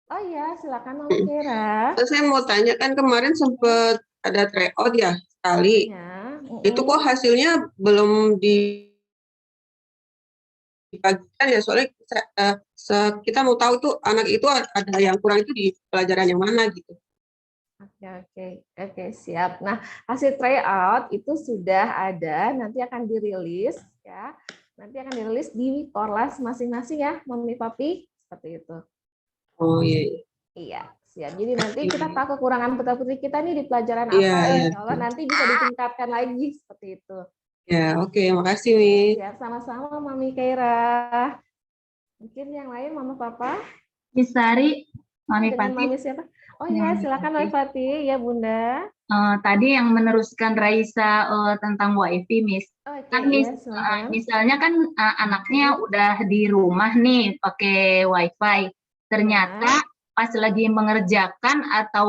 Oh ya, silakan Mami Kera. Saya mau tanya, kan kemarin sempat ada tryout ya sekali. Ya. Itu kok hasilnya belum dibagikan ya, soalnya kita mau tahu tuh anak itu ada yang kurang itu di pelajaran yang mana gitu. Oke, siap. Nah, hasil tryout itu sudah ada, nanti akan dirilis ya. Nanti akan dirilis di Orlas masing-masing ya, Mami Papi, seperti itu. Oh iya. Iya, siap. Jadi nanti kita tahu kekurangan putra-putri kita nih di pelajaran apa, insya Allah nanti bisa ditingkatkan lagi seperti itu. Ya, oke, makasih Miss. Siap, sama-sama Mami Kaira. Mungkin yang lain Mama Papa? Miss Sari, Mami Dengan Pati. Mami siapa? Oh iya, silakan Mami Pati, ya Bunda. Tadi yang meneruskan Raisa tentang WiFi, Miss. Kan Miss, misalnya kan anaknya udah di rumah nih pakai WiFi. Ternyata pas lagi mengerjakan atau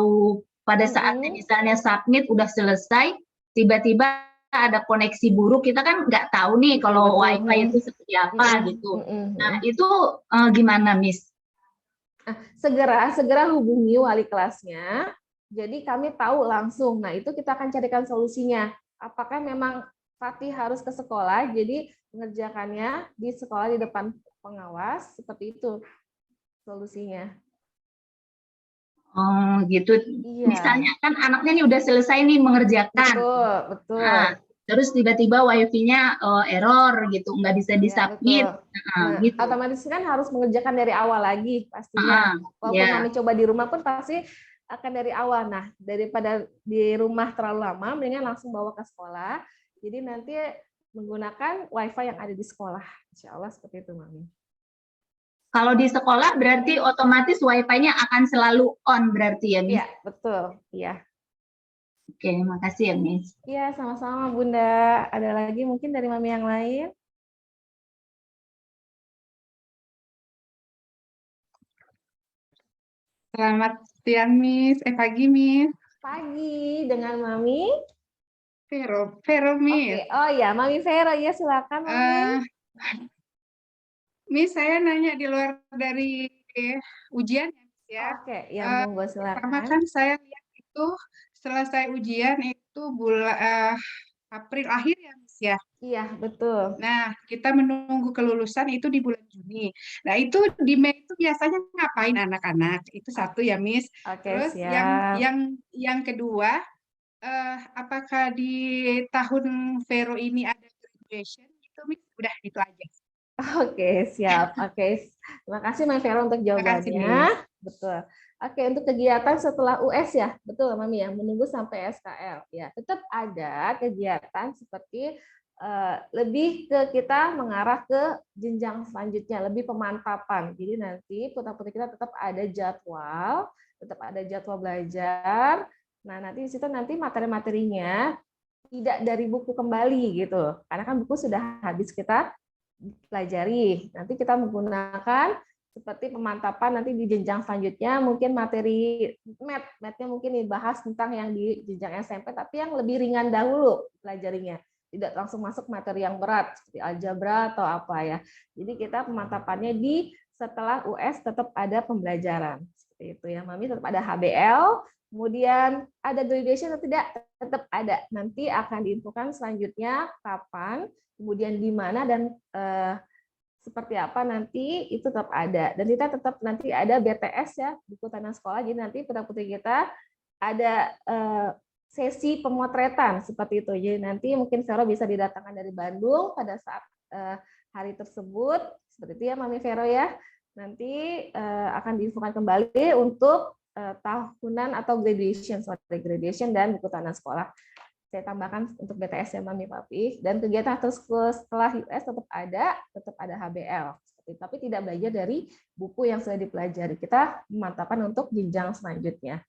pada saatnya misalnya submit udah selesai, tiba-tiba ada koneksi buruk, kita kan nggak tahu nih kalau WiFi itu seperti apa gitu. Nah itu gimana, Miss? Segera hubungi wali kelasnya. Jadi kami tahu langsung. Nah itu kita akan carikan solusinya. Apakah memang Fatih harus ke sekolah? Jadi mengerjakannya di sekolah di depan pengawas seperti itu solusinya. Oh gitu. Iya. Misalnya kan anaknya nih udah selesai nih mengerjakan. Betul. Nah, terus tiba-tiba WiFi-nya error gitu, nggak bisa disubmit. Gitu. Otomatis kan harus mengerjakan dari awal lagi pastinya. Walaupun kami coba di rumah pun pasti akan dari awal. Nah, daripada di rumah terlalu lama, mendingan langsung bawa ke sekolah. Jadi nanti menggunakan WiFi yang ada di sekolah. Insya Allah seperti itu, Mami. Kalau di sekolah berarti otomatis WiFi-nya akan selalu on berarti ya, Miss? Iya, betul. Iya. Oke, makasih ya, Miss. Iya, sama-sama, Bunda. Ada lagi mungkin dari Mami yang lain? Selamat siang, Miss. Pagi, Miss. Pagi, dengan Mami? Vero, Miss. Oke. Oh ya, Mami Vero. Ya, silakan, Mami. Miss, saya nanya di luar dari ujian ya. Oke, ya monggo silakan. Pertama kan saya lihat itu selesai ujian itu bulan April akhir ya, Miss ya. Iya, betul. Nah, kita menunggu kelulusan itu di bulan Juni. Nah, itu di Mei itu biasanya ngapain anak-anak? Itu satu ya, Miss. Oke, terus siap. yang kedua, apakah di tahun Vero ini ada graduation? Itu Miss, udah itu aja. Oke, siap. Oke, terima kasih Mbak Vero untuk jawabannya. Betul. Oke, untuk kegiatan setelah US ya, betul Mami ya, menunggu sampai SKL ya. Tetap ada kegiatan seperti lebih ke kita mengarah ke jenjang selanjutnya, lebih pemantapan. Jadi nanti putra-putri kita tetap ada jadwal belajar. Nah, nanti di situ nanti materi-materinya tidak dari buku kembali gitu. Karena kan buku sudah habis kita dipelajari. Nanti kita menggunakan seperti pemantapan nanti di jenjang selanjutnya, mungkin materi matnya mungkin dibahas tentang yang di jenjang SMP, tapi yang lebih ringan dahulu pelajarinya. Tidak langsung masuk materi yang berat, seperti algebra atau apa ya. Jadi kita pemantapannya di setelah US tetap ada pembelajaran. Seperti itu ya, Mami, tetap ada HBL, kemudian ada graduation atau tidak, tetap ada. Nanti akan diinfokan selanjutnya kapan, kemudian di mana, dan seperti apa nanti itu tetap ada. Dan kita tetap nanti ada BTS ya, buku tanah sekolah. Jadi nanti putra-putri kita ada sesi pemotretan seperti itu. Jadi nanti mungkin Vero bisa didatangkan dari Bandung pada saat hari tersebut. Seperti itu ya Mami Vero ya. Nanti akan diinfokan kembali untuk tahunan atau graduation dan buku tanah sekolah. Saya tambahkan untuk BTS ya Mami Papi, dan kegiatan after school setelah US tetap ada HBL, tapi tidak belajar dari buku yang sudah dipelajari. Kita memantapkan untuk jenjang selanjutnya.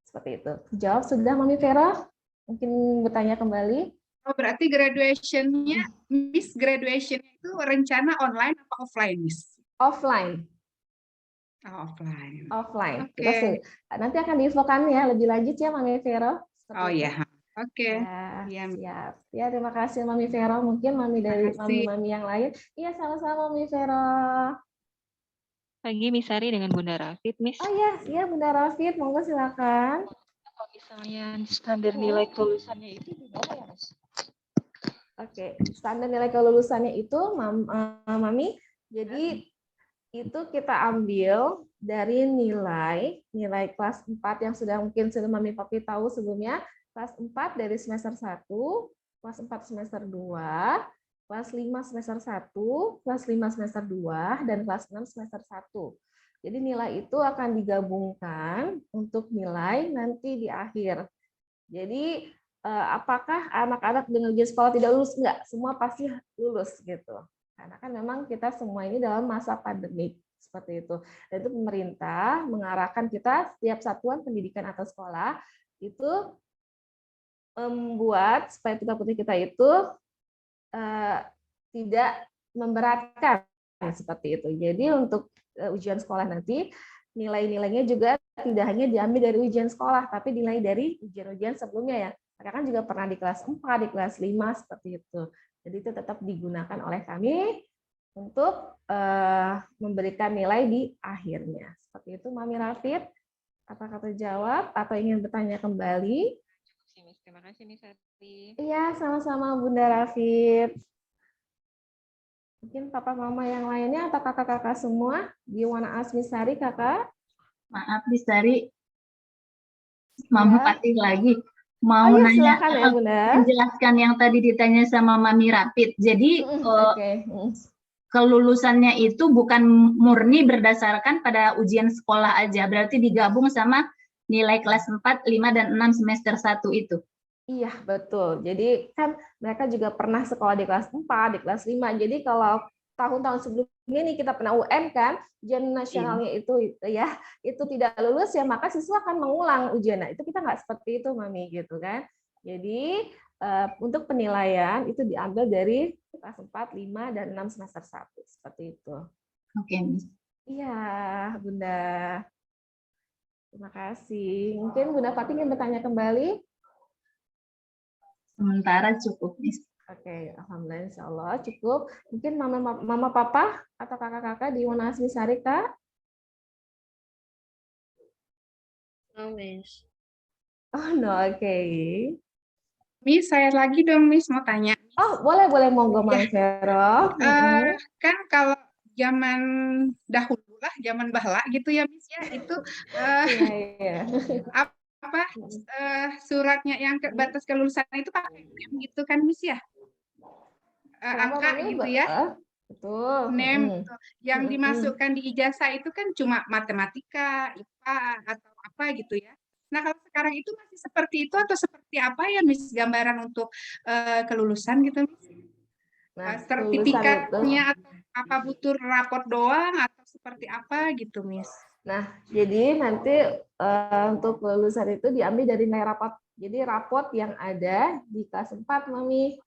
Seperti itu. Jawab sudah Mami Vera? Mungkin bertanya kembali. Oh, berarti graduation-nya, Miss, graduation itu rencana online apa offline, Miss? Offline. Oh, offline. Offline. Oke. Nanti akan diinfokan ya lebih lanjut ya Mami Vera. Oh iya. Oke. Ya, siap. Ya, terima kasih Mami Vero. Mungkin Mami dari Mami yang lain. Iya, sama-sama Mami Vero. Lagi Miss Sari dengan Bunda Rafid, Miss. Oh iya Bunda Rafid, monggo silakan. Kalau misalnya standar nilai kelulusannya itu gimana ya, Miss? Oke, standar nilai kelulusannya itu, Mami, jadi itu kita ambil dari nilai kelas 4 yang sudah Mami Papi tahu sebelumnya. Kelas 4 dari semester 1, kelas 4 semester 2, kelas 5 semester 1, kelas 5 semester 2, dan kelas 6 semester 1. Jadi nilai itu akan digabungkan untuk nilai nanti di akhir. Jadi apakah anak-anak dengan ujian sekolah tidak lulus? Enggak, semua pasti lulus gitu. Karena kan memang kita semua ini dalam masa pandemik. Seperti itu. Dan itu pemerintah mengarahkan kita, setiap satuan pendidikan atau sekolah, itu membuat supaya putra-putri kita itu tidak memberatkan seperti itu. Jadi untuk ujian sekolah nanti nilai-nilainya juga tidak hanya diambil dari ujian sekolah, tapi nilai dari ujian-ujian sebelumnya ya. Mereka kan juga pernah di kelas 4, di kelas 5 seperti itu. Jadi itu tetap digunakan oleh kami untuk memberikan nilai di akhirnya. Seperti itu Mami Rafid. Apakah terjawab atau ingin bertanya kembali? Terima kasih Miss Sari. Iya, sama-sama Bunda Rafid. Mungkin papa mama yang lainnya atau kakak-kakak semua? Do you wanna ask Miss Sari, kakak? Maaf Miss Sari, Mama Fatih lagi. Mau ya, nanya, silakan ya Bunda. menjelaskan yang tadi ditanya sama Mami Rapid. Jadi kelulusannya itu bukan murni berdasarkan pada ujian sekolah aja, berarti digabung sama nilai kelas 4, 5, dan 6 semester 1 itu. Iya, betul. Jadi kan mereka juga pernah sekolah di kelas 4, di kelas 5. Jadi kalau tahun-tahun sebelumnya nih kita pernah UN kan, ujian nasionalnya itu ya, itu tidak lulus ya, maka siswa akan mengulang ujian. Nah, itu kita nggak seperti itu, Mami, gitu kan. Jadi untuk penilaian itu diambil dari kelas 4, 5, dan 6 semester 1. Seperti itu. Oke, Miss. Iya, Bunda. Terima kasih. Mungkin Bunda Fatih ingin bertanya kembali? Sementara cukup, Miss. Oke, alhamdulillah insya Allah cukup. Mungkin mama papa atau kakak-kakak di Wana Asmi Sari, Kak? No, Miss. Oh, no, oke. Miss, saya lagi dong, Miss, mau tanya. Oh, boleh, monggo, Mas Vero. Kan kalau zaman dahulu lah, zaman bahla gitu ya, Miss ya, itu suratnya yang batas kelulusan itu pakai NEM gitu kan, Miss ya? Angka gitu ya. Betul. NEM gitu. Yang dimasukkan di ijazah itu kan cuma matematika, IPA atau apa gitu ya. Nah, kalau sekarang itu masih seperti itu atau seperti apa ya, Miss, gambaran untuk kelulusan gitu, Miss? Nah, sertifikatnya atau apa butuh raport doang atau seperti apa gitu, Miss? Nah, jadi nanti untuk kelulusan itu diambil dari nilai raport. Jadi raport yang ada di kelas 4, Mami.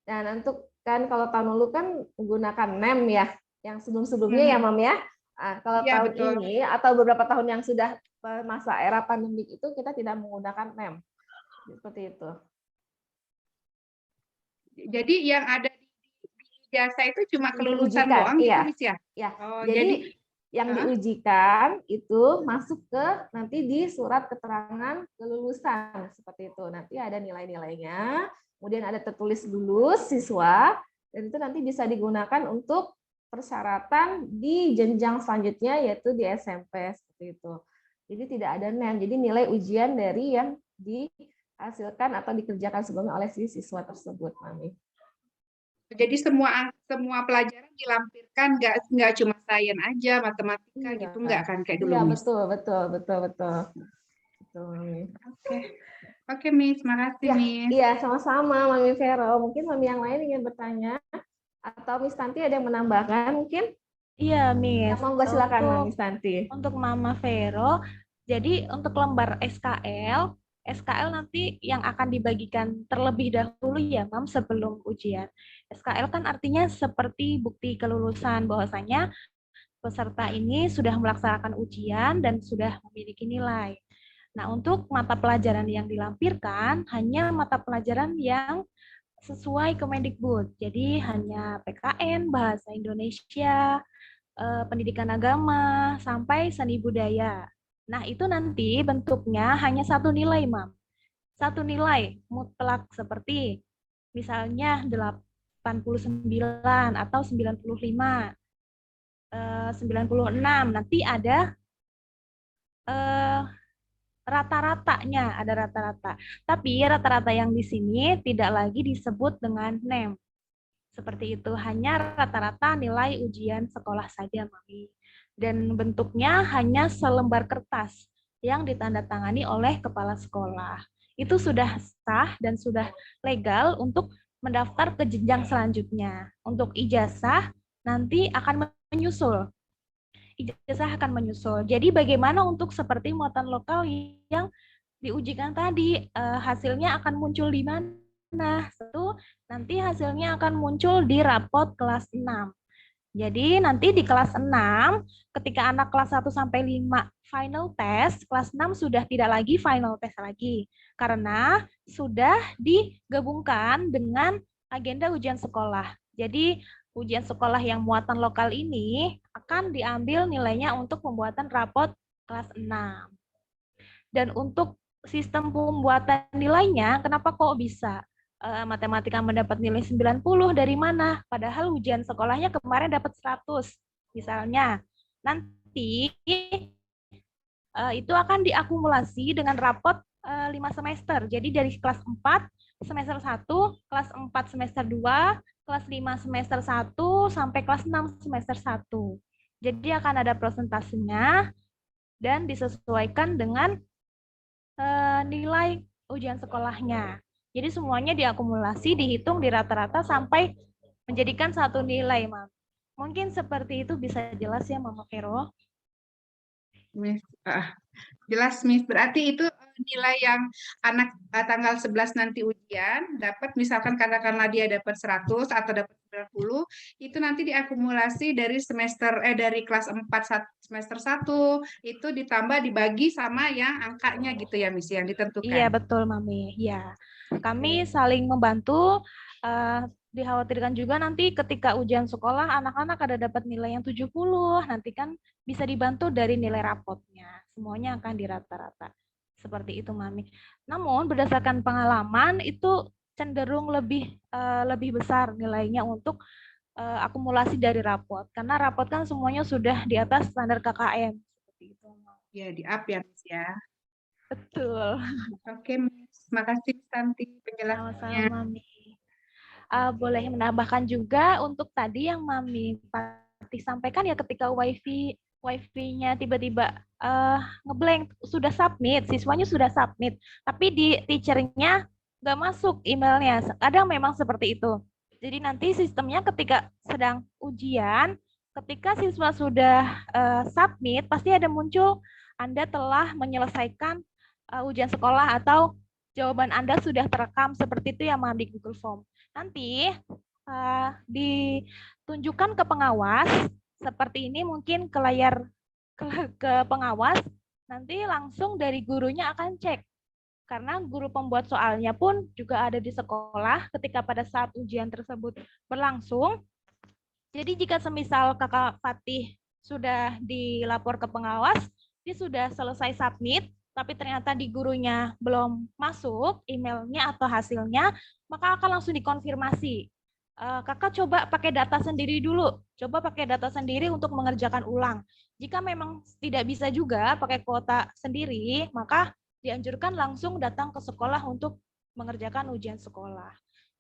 Dan untuk kan kalau tahun lalu kan menggunakan NEM ya, yang sebelum-sebelumnya ya Mam ya. Nah, kalau Iya, tahun betul. ini atau beberapa tahun yang sudah masa era pandemik itu kita tidak menggunakan NEM. Seperti itu. Jadi yang ada di ijazah itu cuma kelulusan Diujikan, doang gitu, iya. Miss ya? Ya. Oh, Jadi yang diujikan itu masuk ke nanti di surat keterangan kelulusan seperti itu. Nanti ada nilai-nilainya, kemudian ada tertulis lulus siswa, dan itu nanti bisa digunakan untuk persyaratan di jenjang selanjutnya yaitu di SMP seperti itu. Jadi tidak ada NEM. Jadi nilai ujian dari yang dihasilkan atau dikerjakan sebelumnya oleh si siswa tersebut, Mami. Jadi semua pelajaran dilampirkan, nggak cuma sains aja, matematika gitu, nggak kan kayak dulu, Iya, Miss? betul. Oke, Miss, makasih, Ya, Miss. iya, sama-sama, Mami Vero. Mungkin Mami yang lain ingin bertanya, atau Miss Tanti ada yang menambahkan mungkin? Iya, Miss. Monggo silakan, Mami Tanti. Untuk Mama Vero, jadi untuk lembar SKL nanti yang akan dibagikan terlebih dahulu ya, Mam, sebelum ujian. SKL kan artinya seperti bukti kelulusan bahwasanya peserta ini sudah melaksanakan ujian dan sudah memiliki nilai. Nah, untuk mata pelajaran yang dilampirkan hanya mata pelajaran yang sesuai Kemendikbud. Jadi hanya PKN, Bahasa Indonesia, pendidikan agama, sampai seni budaya. Nah, itu nanti bentuknya hanya satu nilai, Mam. Satu nilai mutlak seperti misalnya 89 atau 95, 96. Nanti ada rata-ratanya, ada rata-rata. Tapi rata-rata yang di sini tidak lagi disebut dengan NEM. Seperti itu, hanya rata-rata nilai ujian sekolah saja, Mami. Dan bentuknya hanya selembar kertas yang ditandatangani oleh kepala sekolah. Itu sudah sah dan sudah legal untuk mendaftar ke jenjang selanjutnya. Untuk ijazah nanti akan menyusul. Ijazah akan menyusul. Jadi bagaimana untuk seperti muatan lokal yang diujikan tadi, hasilnya akan muncul di mana? Itu nanti hasilnya akan muncul di rapot kelas 6. Jadi nanti di kelas 6, ketika anak kelas 1 sampai 5 final test, kelas 6 sudah tidak lagi final test lagi. Karena sudah digabungkan dengan agenda ujian sekolah. Jadi ujian sekolah yang muatan lokal ini akan diambil nilainya untuk pembuatan rapot kelas 6. Dan untuk sistem pembuatan nilainya, kenapa kok bisa matematika mendapat nilai 90 dari mana? Padahal ujian sekolahnya kemarin dapat 100. Misalnya, nanti itu akan diakumulasi dengan rapot 5 semester. Jadi dari kelas 4 semester 1, kelas 4 semester 2, kelas 5 semester 1, sampai kelas 6 semester 1. Jadi akan ada prosentasenya dan disesuaikan dengan nilai ujian sekolahnya. Jadi semuanya diakumulasi, dihitung, dirata-rata sampai menjadikan satu nilai, Mam. Mungkin seperti itu bisa jelas ya, Mama Vero? Miss, jelas, Miss. Berarti itu nilai yang anak tanggal 11 nanti ujian dapat, misalkan katakanlah dia dapat 100 atau dapat 90, itu nanti diakumulasi dari dari kelas 4 semester 1, itu ditambah dibagi sama yang angkanya gitu ya, Miss, yang ditentukan. Iya, betul, Mami. Ya. Kami saling membantu. Dikhawatirkan juga nanti ketika ujian sekolah anak-anak ada dapat nilai yang 70, nanti kan bisa dibantu dari nilai rapotnya. Semuanya akan dirata-rata. Seperti itu, Mami. Namun berdasarkan pengalaman itu cenderung lebih besar nilainya untuk akumulasi dari rapot. Karena rapot kan semuanya sudah di atas standar KKM. Seperti itu. Ya, di-up ya, Miss ya. Betul. Oke, Miss. Makasih, Tanti, penjelasannya. Sama-sama, Mami. Boleh menambahkan juga untuk tadi yang Mami Pati sampaikan ya, ketika wifi-nya tiba-tiba ngeblank, sudah submit, siswanya sudah submit, tapi di teacher-nya nggak masuk emailnya. Kadang memang seperti itu. Jadi nanti sistemnya ketika sedang ujian, ketika siswa sudah submit, pasti ada muncul Anda telah menyelesaikan ujian sekolah atau jawaban Anda sudah terekam seperti itu ya, Mam, di Google Form. Nanti ditunjukkan ke pengawas seperti ini, mungkin ke layar ke pengawas, nanti langsung dari gurunya akan cek. Karena guru pembuat soalnya pun juga ada di sekolah ketika pada saat ujian tersebut berlangsung. Jadi jika semisal Kakak Fatih sudah dilapor ke pengawas, dia sudah selesai submit, tapi ternyata di gurunya belum masuk emailnya atau hasilnya, maka akan langsung dikonfirmasi. Kakak coba pakai data sendiri dulu, coba pakai data sendiri untuk mengerjakan ulang. Jika memang tidak bisa juga pakai kuota sendiri, maka dianjurkan langsung datang ke sekolah untuk mengerjakan ujian sekolah.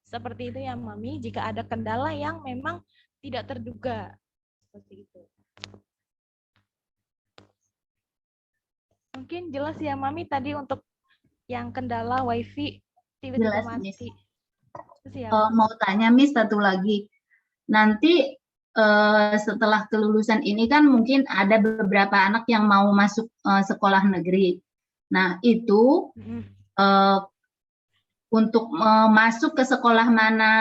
Seperti itu ya Mami, jika ada kendala yang memang tidak terduga. Seperti itu. Mungkin jelas ya Mami tadi untuk yang kendala WiFi tiba-tiba mati. Mau tanya Miss satu lagi. Nanti setelah kelulusan ini kan mungkin ada beberapa anak yang mau masuk sekolah negeri. Nah, itu untuk masuk ke sekolah mana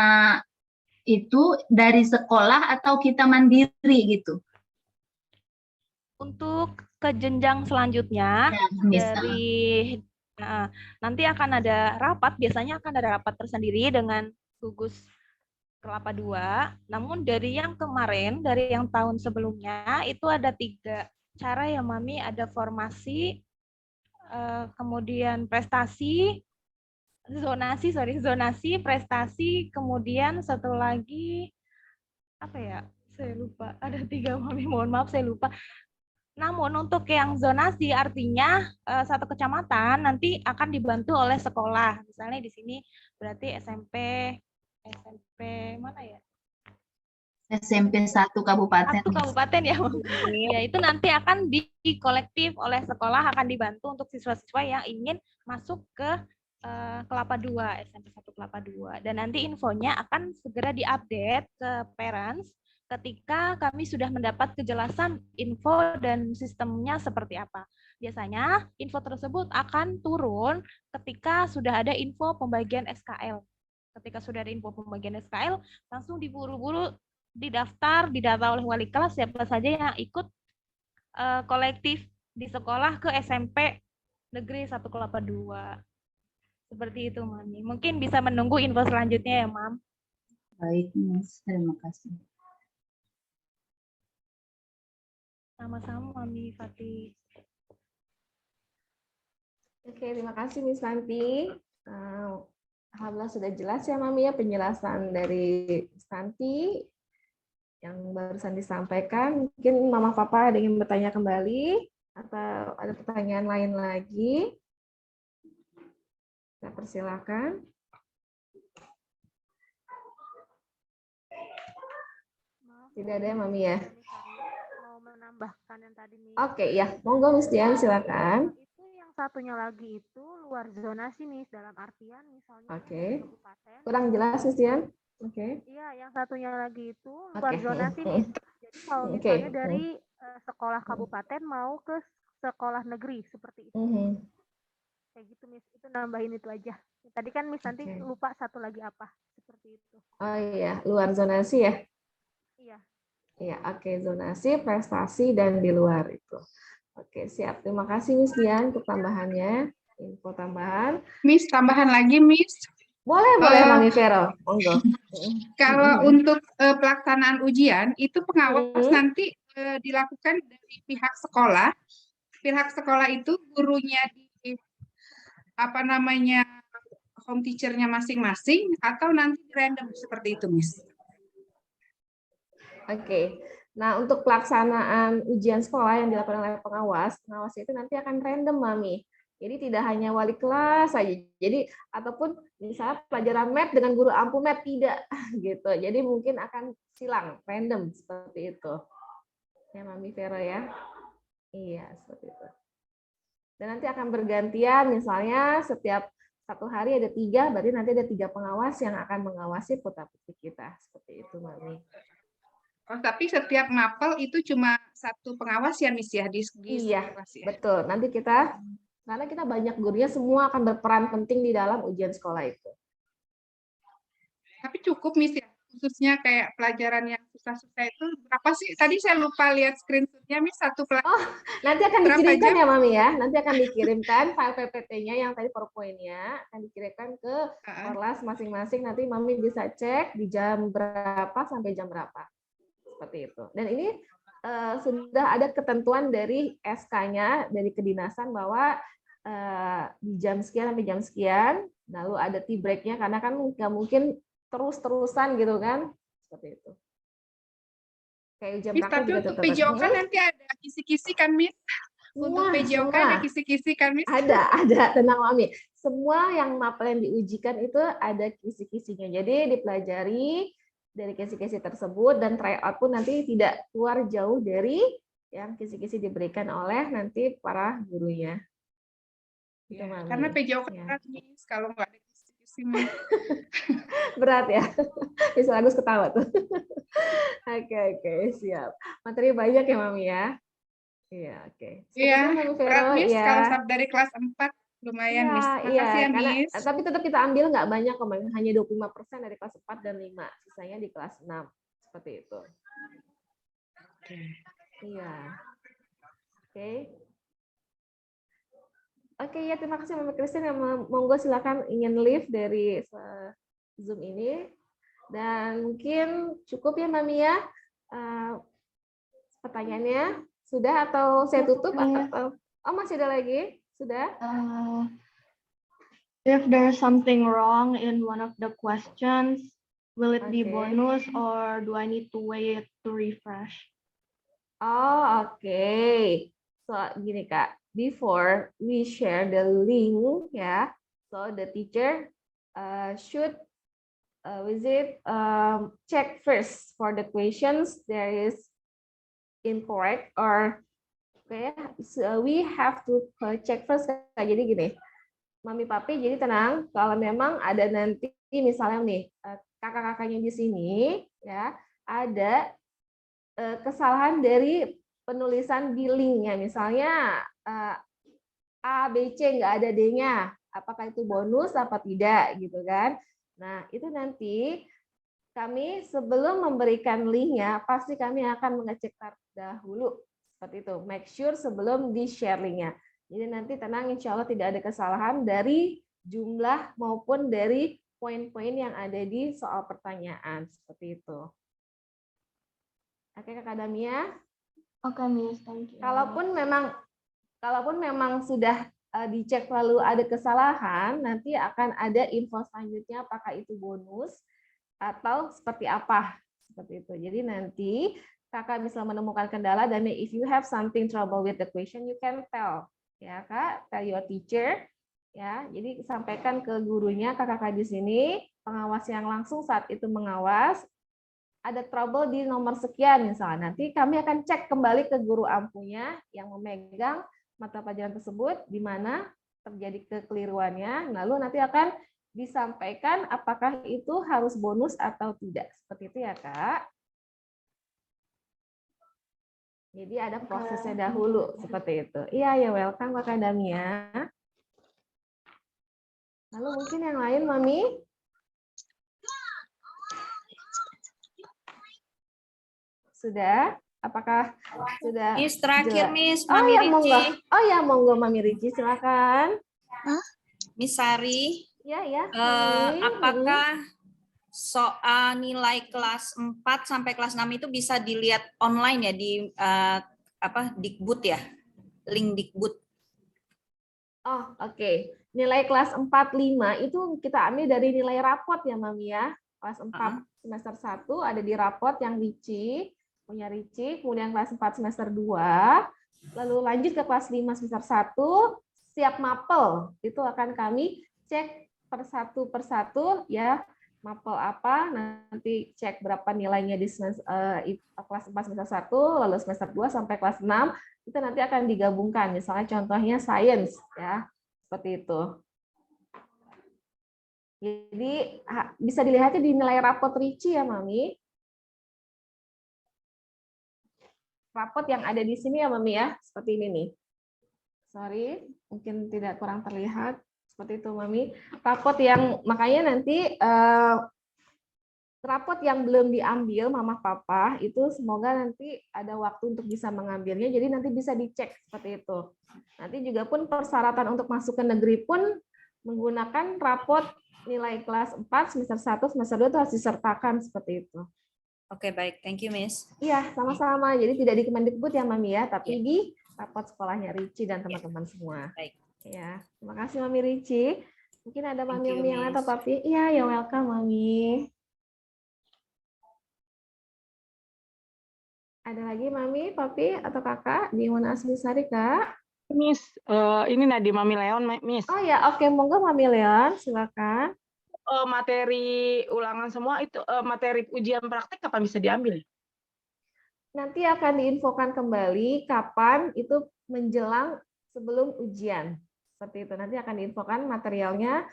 itu dari sekolah atau kita mandiri gitu? Untuk ke jenjang selanjutnya, nanti akan ada rapat, biasanya akan ada rapat tersendiri dengan gugus Kelapa II. Namun dari yang kemarin, dari yang tahun sebelumnya, itu ada 3 cara ya Mami, ada formasi, kemudian prestasi, zonasi, prestasi, kemudian satu lagi apa ya? Saya lupa. Ada 3 Mami, mohon maaf saya lupa. Namun untuk yang zonasi artinya satu kecamatan nanti akan dibantu oleh sekolah. Misalnya di sini berarti SMP mana ya? SMP 1 kabupaten. 1 kabupaten ya. Ya, itu nanti akan dikolektif oleh sekolah, akan dibantu untuk siswa-siswa yang ingin masuk ke Kelapa II, SMP 1 Kelapa II. Dan nanti infonya akan segera diupdate ke parents ketika kami sudah mendapat kejelasan info dan sistemnya seperti apa. Biasanya info tersebut akan turun ketika sudah ada info pembagian SKL. Ketika sudah ada info pembagian SKL, langsung diburu-buru didaftar, didata oleh wali kelas siapa saja yang ikut kolektif di sekolah ke SMP Negeri 1 Kelapa II. Seperti itu, Mami. Mungkin bisa menunggu info selanjutnya ya, Mam. Baik, Miss. Terima kasih. Sama-sama, Mami Fatih. Oke, terima kasih Miss Santi. Alhamdulillah sudah jelas ya Mami ya penjelasan dari Santi yang barusan disampaikan. Mungkin Mama Papa ada yang bertanya kembali atau ada pertanyaan lain lagi? Saya persilakan. Tidak ada ya Mami ya? Mau menambahkan yang tadi nih. Oke, ya. Monggo Miss Dian, silakan. Itu yang satunya lagi itu luar zonasi nih, dalam artian misalnya kabupaten. Kurang jelas Miss Dian? Oke. Iya, yang satunya lagi itu luar zonasi nih. Jadi kalau misalnya dari sekolah kabupaten mau ke sekolah negeri seperti itu. Kayak gitu Miss, itu nambahin itu aja. Tadi kan Miss nanti lupa satu lagi apa, seperti itu. Oh iya, luar zonasi ya? Iya. Iya, oke, zonasi, prestasi, dan di luar itu. Oke, siap. Terima kasih Miss Dian untuk tambahannya, info tambahan. Miss, tambahan lagi Miss. Boleh Mami Vero, monggo. Kalau untuk pelaksanaan ujian, itu pengawas nanti dilakukan dari pihak sekolah. Pihak sekolah itu gurunya di home teacher-nya masing-masing atau nanti random seperti itu, Miss? Oke. Nah, untuk pelaksanaan ujian sekolah yang dilakukan oleh pengawas itu nanti akan random, Mami. Jadi tidak hanya wali kelas saja. Jadi ataupun misalnya pelajaran math dengan guru ampu math tidak gitu. Jadi mungkin akan silang, random seperti itu. Ya, Mami Vero ya. Iya, seperti itu. Dan nanti akan bergantian, misalnya setiap 1 hari ada 3, berarti nanti ada 3 pengawas yang akan mengawasi putra-putri kita. Seperti itu, Mami. Oh, tapi setiap mapel itu cuma 1 pengawas ya, Miss ya? Iya, betul. Nanti karena kita banyak gurunya, semua akan berperan penting di dalam ujian sekolah itu. Tapi cukup, Miss ya? khususnya kayak pelajaran yang susah-susah itu berapa sih? Tadi saya lupa lihat screenshot-nya, Miss, satu pelajaran. Oh, nanti akan Berapa dikirimkan jam? ya, Mami ya. Nanti akan dikirimkan file PPT-nya yang tadi PowerPoint-nya akan dikirimkan ke kelas masing-masing. Nanti Mami bisa cek di jam berapa sampai jam berapa. Seperti itu. Dan ini sudah ada ketentuan dari SK-nya, dari kedinasan bahwa di jam sekian sampai jam sekian, lalu ada tea break-nya, karena kan nggak mungkin terus-terusan gitu kan, seperti itu. Kayak jam Miss, praktek tapi juga untuk tetap PJOK nanti ada kisi-kisi kan, Miss? Untuk PJOK ada kisi-kisi kan, Miss? Ada, tenang Mami. Semua yang mapel yang diujikan itu ada kisi-kisinya. Jadi dipelajari dari kisi-kisi tersebut dan tryout pun nanti tidak keluar jauh dari yang kisi-kisi diberikan oleh nanti para gurunya. Ya, karena PJOK berat, Miss, kalau nggak ada kisi-kisi, Miss. Berat ya. Bisa Agus ketawa tuh. Oke, siap. Materi banyak ya, Mami ya. Iya, oke. Iya, berat, Miss, ya. kalau dari kelas 4 lumayan, Miss. Makasih ya, Miss. Tapi tetap kita ambil nggak banyak kok, hanya 25% dari kelas 4 dan 5. Sisanya di kelas 6. Seperti itu. Oke. Iya. Oke. Oke, ya terima kasih Mami Christine. Monggo silakan ingin leave dari Zoom ini. Dan mungkin cukup ya Mami ya. Pertanyaannya sudah atau saya tutup atau masih ada lagi? Sudah? If there's something wrong in one of the questions, will it be bonus or do I need to wait to refresh? Oh, oke. So gini Kak, before we share the link ya, so the teacher should visit check first for the questions there is incorrect or so we have to check first. Jadi gini, Mami Papi jadi tenang kalau memang ada nanti misalnya nih kakak-kakaknya di sini ya ada kesalahan dari penulisan di linknya, misalnya A, B, C nggak ada D-nya, apakah itu bonus apa tidak gitu kan? Nah itu nanti kami sebelum memberikan linknya pasti kami akan mengecek dahulu seperti itu, make sure sebelum di share linknya. Jadi nanti tenang, insya Allah tidak ada kesalahan dari jumlah maupun dari poin-poin yang ada di soal pertanyaan seperti itu. Oke Kakak Damia. Oke Miss, thank you. Kalaupun memang sudah dicek lalu ada kesalahan, nanti akan ada info selanjutnya apakah itu bonus atau seperti apa seperti itu. Jadi nanti Kakak bisa menemukan kendala dan if you have something trouble with the question, you can tell ya Kak, tell your teacher ya. Jadi sampaikan ke gurunya kakak di sini, pengawas yang langsung saat itu mengawas. Ada trouble di nomor sekian misalnya, nanti kami akan cek kembali ke guru ampunya yang memegang mata pelajaran tersebut di mana terjadi kekeliruannya, lalu nanti akan disampaikan apakah itu harus bonus atau tidak. Seperti itu ya Kak. Jadi ada prosesnya dahulu seperti itu. Iya ya, welcome Kakak Damia. Lalu mungkin yang lain Mami? Sudah? Apakah sudah? Miss terakhir jelas? Miss, Mami Ricci. Monggo. Oh ya, monggo Mami Ricci, silakan. Miss Sari. Ya. Apakah soal nilai kelas 4 sampai kelas 6 itu bisa dilihat online ya di Dikbud ya? Link Dikbud. Oh, oke. Nilai kelas 4, 5 itu kita ambil dari nilai rapot ya, Mami ya. Kelas 4 semester 1 ada di rapot yang Ricci, punya Ricci, kemudian kelas 4 semester 2, lalu lanjut ke kelas 5 semester 1, siap mapel. Itu akan kami cek per satu ya, mapel apa, nanti cek berapa nilainya di kelas 4 semester 1, lalu semester 2 sampai kelas 6, itu nanti akan digabungkan. Misalnya contohnya sains ya, seperti itu. Jadi bisa dilihatnya di nilai rapot Ricci ya, Mami. Rapot yang ada di sini ya, Mami ya, seperti ini nih. Sorry, mungkin tidak kurang terlihat. Seperti itu, Mami. Rapot yang makanya nanti rapot yang belum diambil Mama Papa itu semoga nanti ada waktu untuk bisa mengambilnya, jadi nanti bisa dicek seperti itu. Nanti juga pun persyaratan untuk masuk ke negeri pun menggunakan rapot nilai kelas 4, semester 1, semester 2 itu harus disertakan seperti itu. Oke, baik. Thank you, Miss. Iya, sama-sama. Jadi tidak di Kemendikbud ya, Mami ya, tapi di rapot sekolahnya Ricci dan teman-teman semua. Baik. Ya, terima kasih Mami Ricci. Mungkin ada Mami you, yang lain atau Miss. Papi? Iya, ya welcome Mami. Ada lagi Mami, Papi, atau Kakak di Mona Asmisari, Kak? Miss, ini Nadiem Mami Leon, Miss. Oh ya, oke, monggo Mami Leon, silakan. Materi ulangan semua itu, materi ujian praktek kapan bisa diambil? Nanti akan diinfokan kembali kapan itu menjelang sebelum ujian. Seperti itu, nanti akan diinfokan materialnya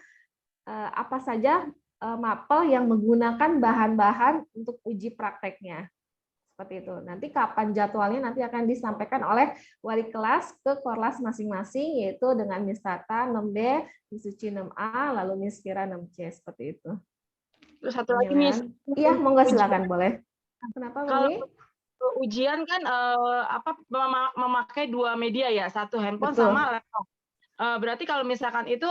apa saja mapel yang menggunakan bahan-bahan untuk uji prakteknya. Seperti itu. Nanti kapan jadwalnya nanti akan disampaikan oleh wali kelas ke Korlas masing-masing, yaitu dengan Miss Tata 6B, Miss Suci 6A, lalu Miss Kira 6C, seperti itu. Terus satu lagi, Miss. Iya, monggo silakan, boleh. Kenapa, Mami? Kalau ujian kan memakai 2 media ya, satu handphone Betul. sama laptop. Berarti kalau misalkan itu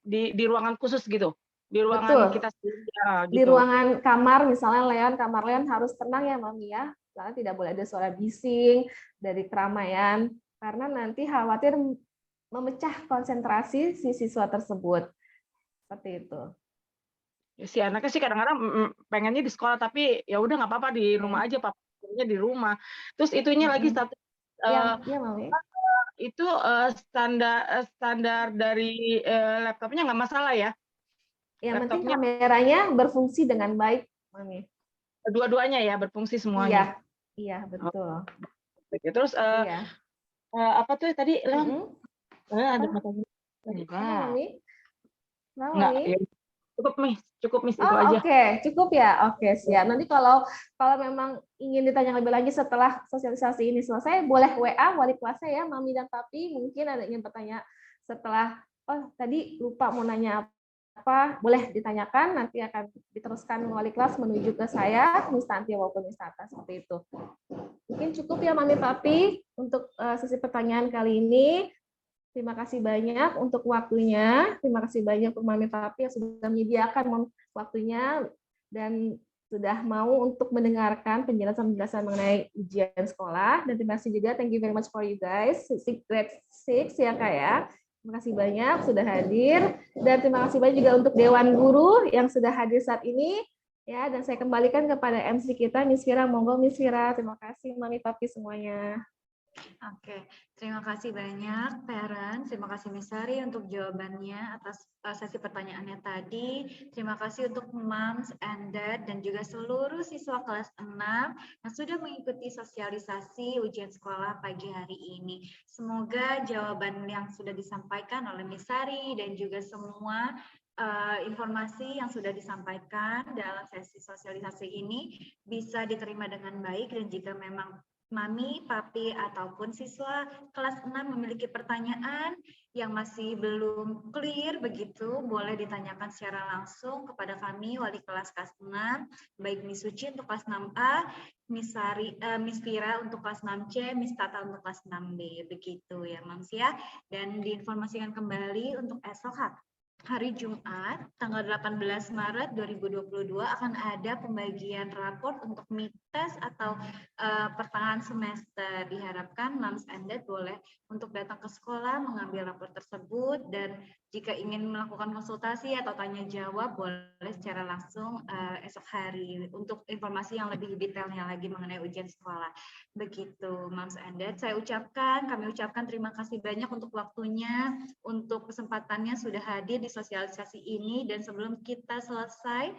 di ruangan khusus gitu? Di ruangan kita sendiri, gitu. Di ruangan kamar, misalnya Leon, kamar Leon harus tenang ya Mami ya, karena tidak boleh ada suara bising dari keramaian, karena nanti khawatir memecah konsentrasi si siswa tersebut. Seperti itu. Si anaknya sih kadang-kadang pengennya di sekolah, tapi ya udah nggak apa-apa di rumah aja, papanya di rumah. Terus itunya lagi satu, ya, Mami. Itu standar dari laptopnya nggak masalah ya? Yang penting kameranya berfungsi dengan baik, Mami. Dua-duanya ya, berfungsi semuanya. Iya, betul. Terus apa tuh tadi? Ada pertanyaan? Mami? Enggak, ya. Cukup Miss itu aja. Oke, cukup ya. Oke, siap. Nanti kalau memang ingin ditanya lebih lanjut setelah sosialisasi ini selesai, boleh WA wali kelasnya ya, Mami dan Papi. Mungkin ada yang bertanya setelah, tadi lupa mau nanya apa, boleh ditanyakan, nanti akan diteruskan wali kelas menuju ke saya, Miss Tanti maupun Miss Tata, seperti itu. Mungkin cukup ya Mami Papi untuk sesi pertanyaan kali ini. Terima kasih banyak untuk waktunya, terima kasih banyak untuk Mami Papi yang sudah menyediakan waktunya dan sudah mau untuk mendengarkan penjelasan mengenai ujian sekolah, dan terima kasih juga, thank you very much for you guys, grade 6 ya Kak ya. Terima kasih banyak sudah hadir, dan terima kasih banyak juga untuk Dewan Guru yang sudah hadir saat ini ya, dan saya kembalikan kepada MC kita Miss Fira. Monggo Miss Fira. Terima kasih Mami Papi semuanya. Oke, terima kasih banyak parents, terima kasih Miss Sari untuk jawabannya atas sesi pertanyaannya tadi. Terima kasih untuk moms and dad dan juga seluruh siswa kelas 6 yang sudah mengikuti sosialisasi ujian sekolah pagi hari ini. Semoga jawaban yang sudah disampaikan oleh Miss Sari dan juga semua informasi yang sudah disampaikan dalam sesi sosialisasi ini bisa diterima dengan baik, dan jika memang Mami, Papi, ataupun siswa kelas 6 memiliki pertanyaan yang masih belum clear begitu, boleh ditanyakan secara langsung kepada kami, wali kelas 6, baik Miss Suci untuk kelas 6A, Miss Fira untuk kelas 6C, Miss Tata untuk kelas 6B, begitu ya Mams ya. Dan diinformasikan kembali untuk esok hari Jumat, tanggal 18 Maret 2022 akan ada pembagian raport untuk mid-test atau pertengahan semester. Diharapkan Moms and Dad boleh untuk datang ke sekolah mengambil raport tersebut, dan jika ingin melakukan konsultasi atau tanya jawab boleh secara langsung esok hari untuk informasi yang lebih detailnya lagi mengenai ujian sekolah. Begitu Moms and Dad, kami ucapkan terima kasih banyak untuk waktunya, untuk kesempatannya sudah hadir di sosialisasi ini, dan sebelum kita selesai